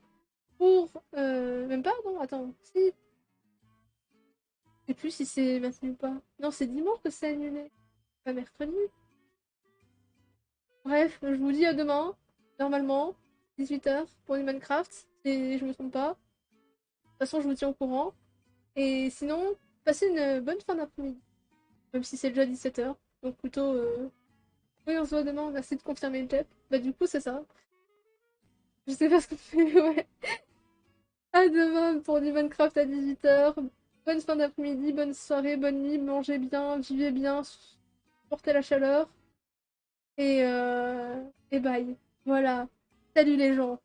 pour... même pas, non, attends, si... Je sais plus si c'est maintenu ou pas. Non, c'est dimanche que c'est annulé, pas mercredi. Bref, je vous dis à demain, normalement, 18 h pour du Minecraft, si je me trompe pas. De toute façon, je vous tiens au courant. Et sinon, passez une bonne fin d'après-midi, même si c'est déjà 17 h. Donc plutôt... Oui, on se voit demain, merci de confirmer le chat. Bah du coup, c'est ça. Je sais pas ce qu'on fait, ouais. À demain pour du Minecraft à 18 h. Bonne fin d'après-midi, bonne soirée, bonne nuit, mangez bien, vivez bien, portez la chaleur. Et bye. Voilà. Salut les gens.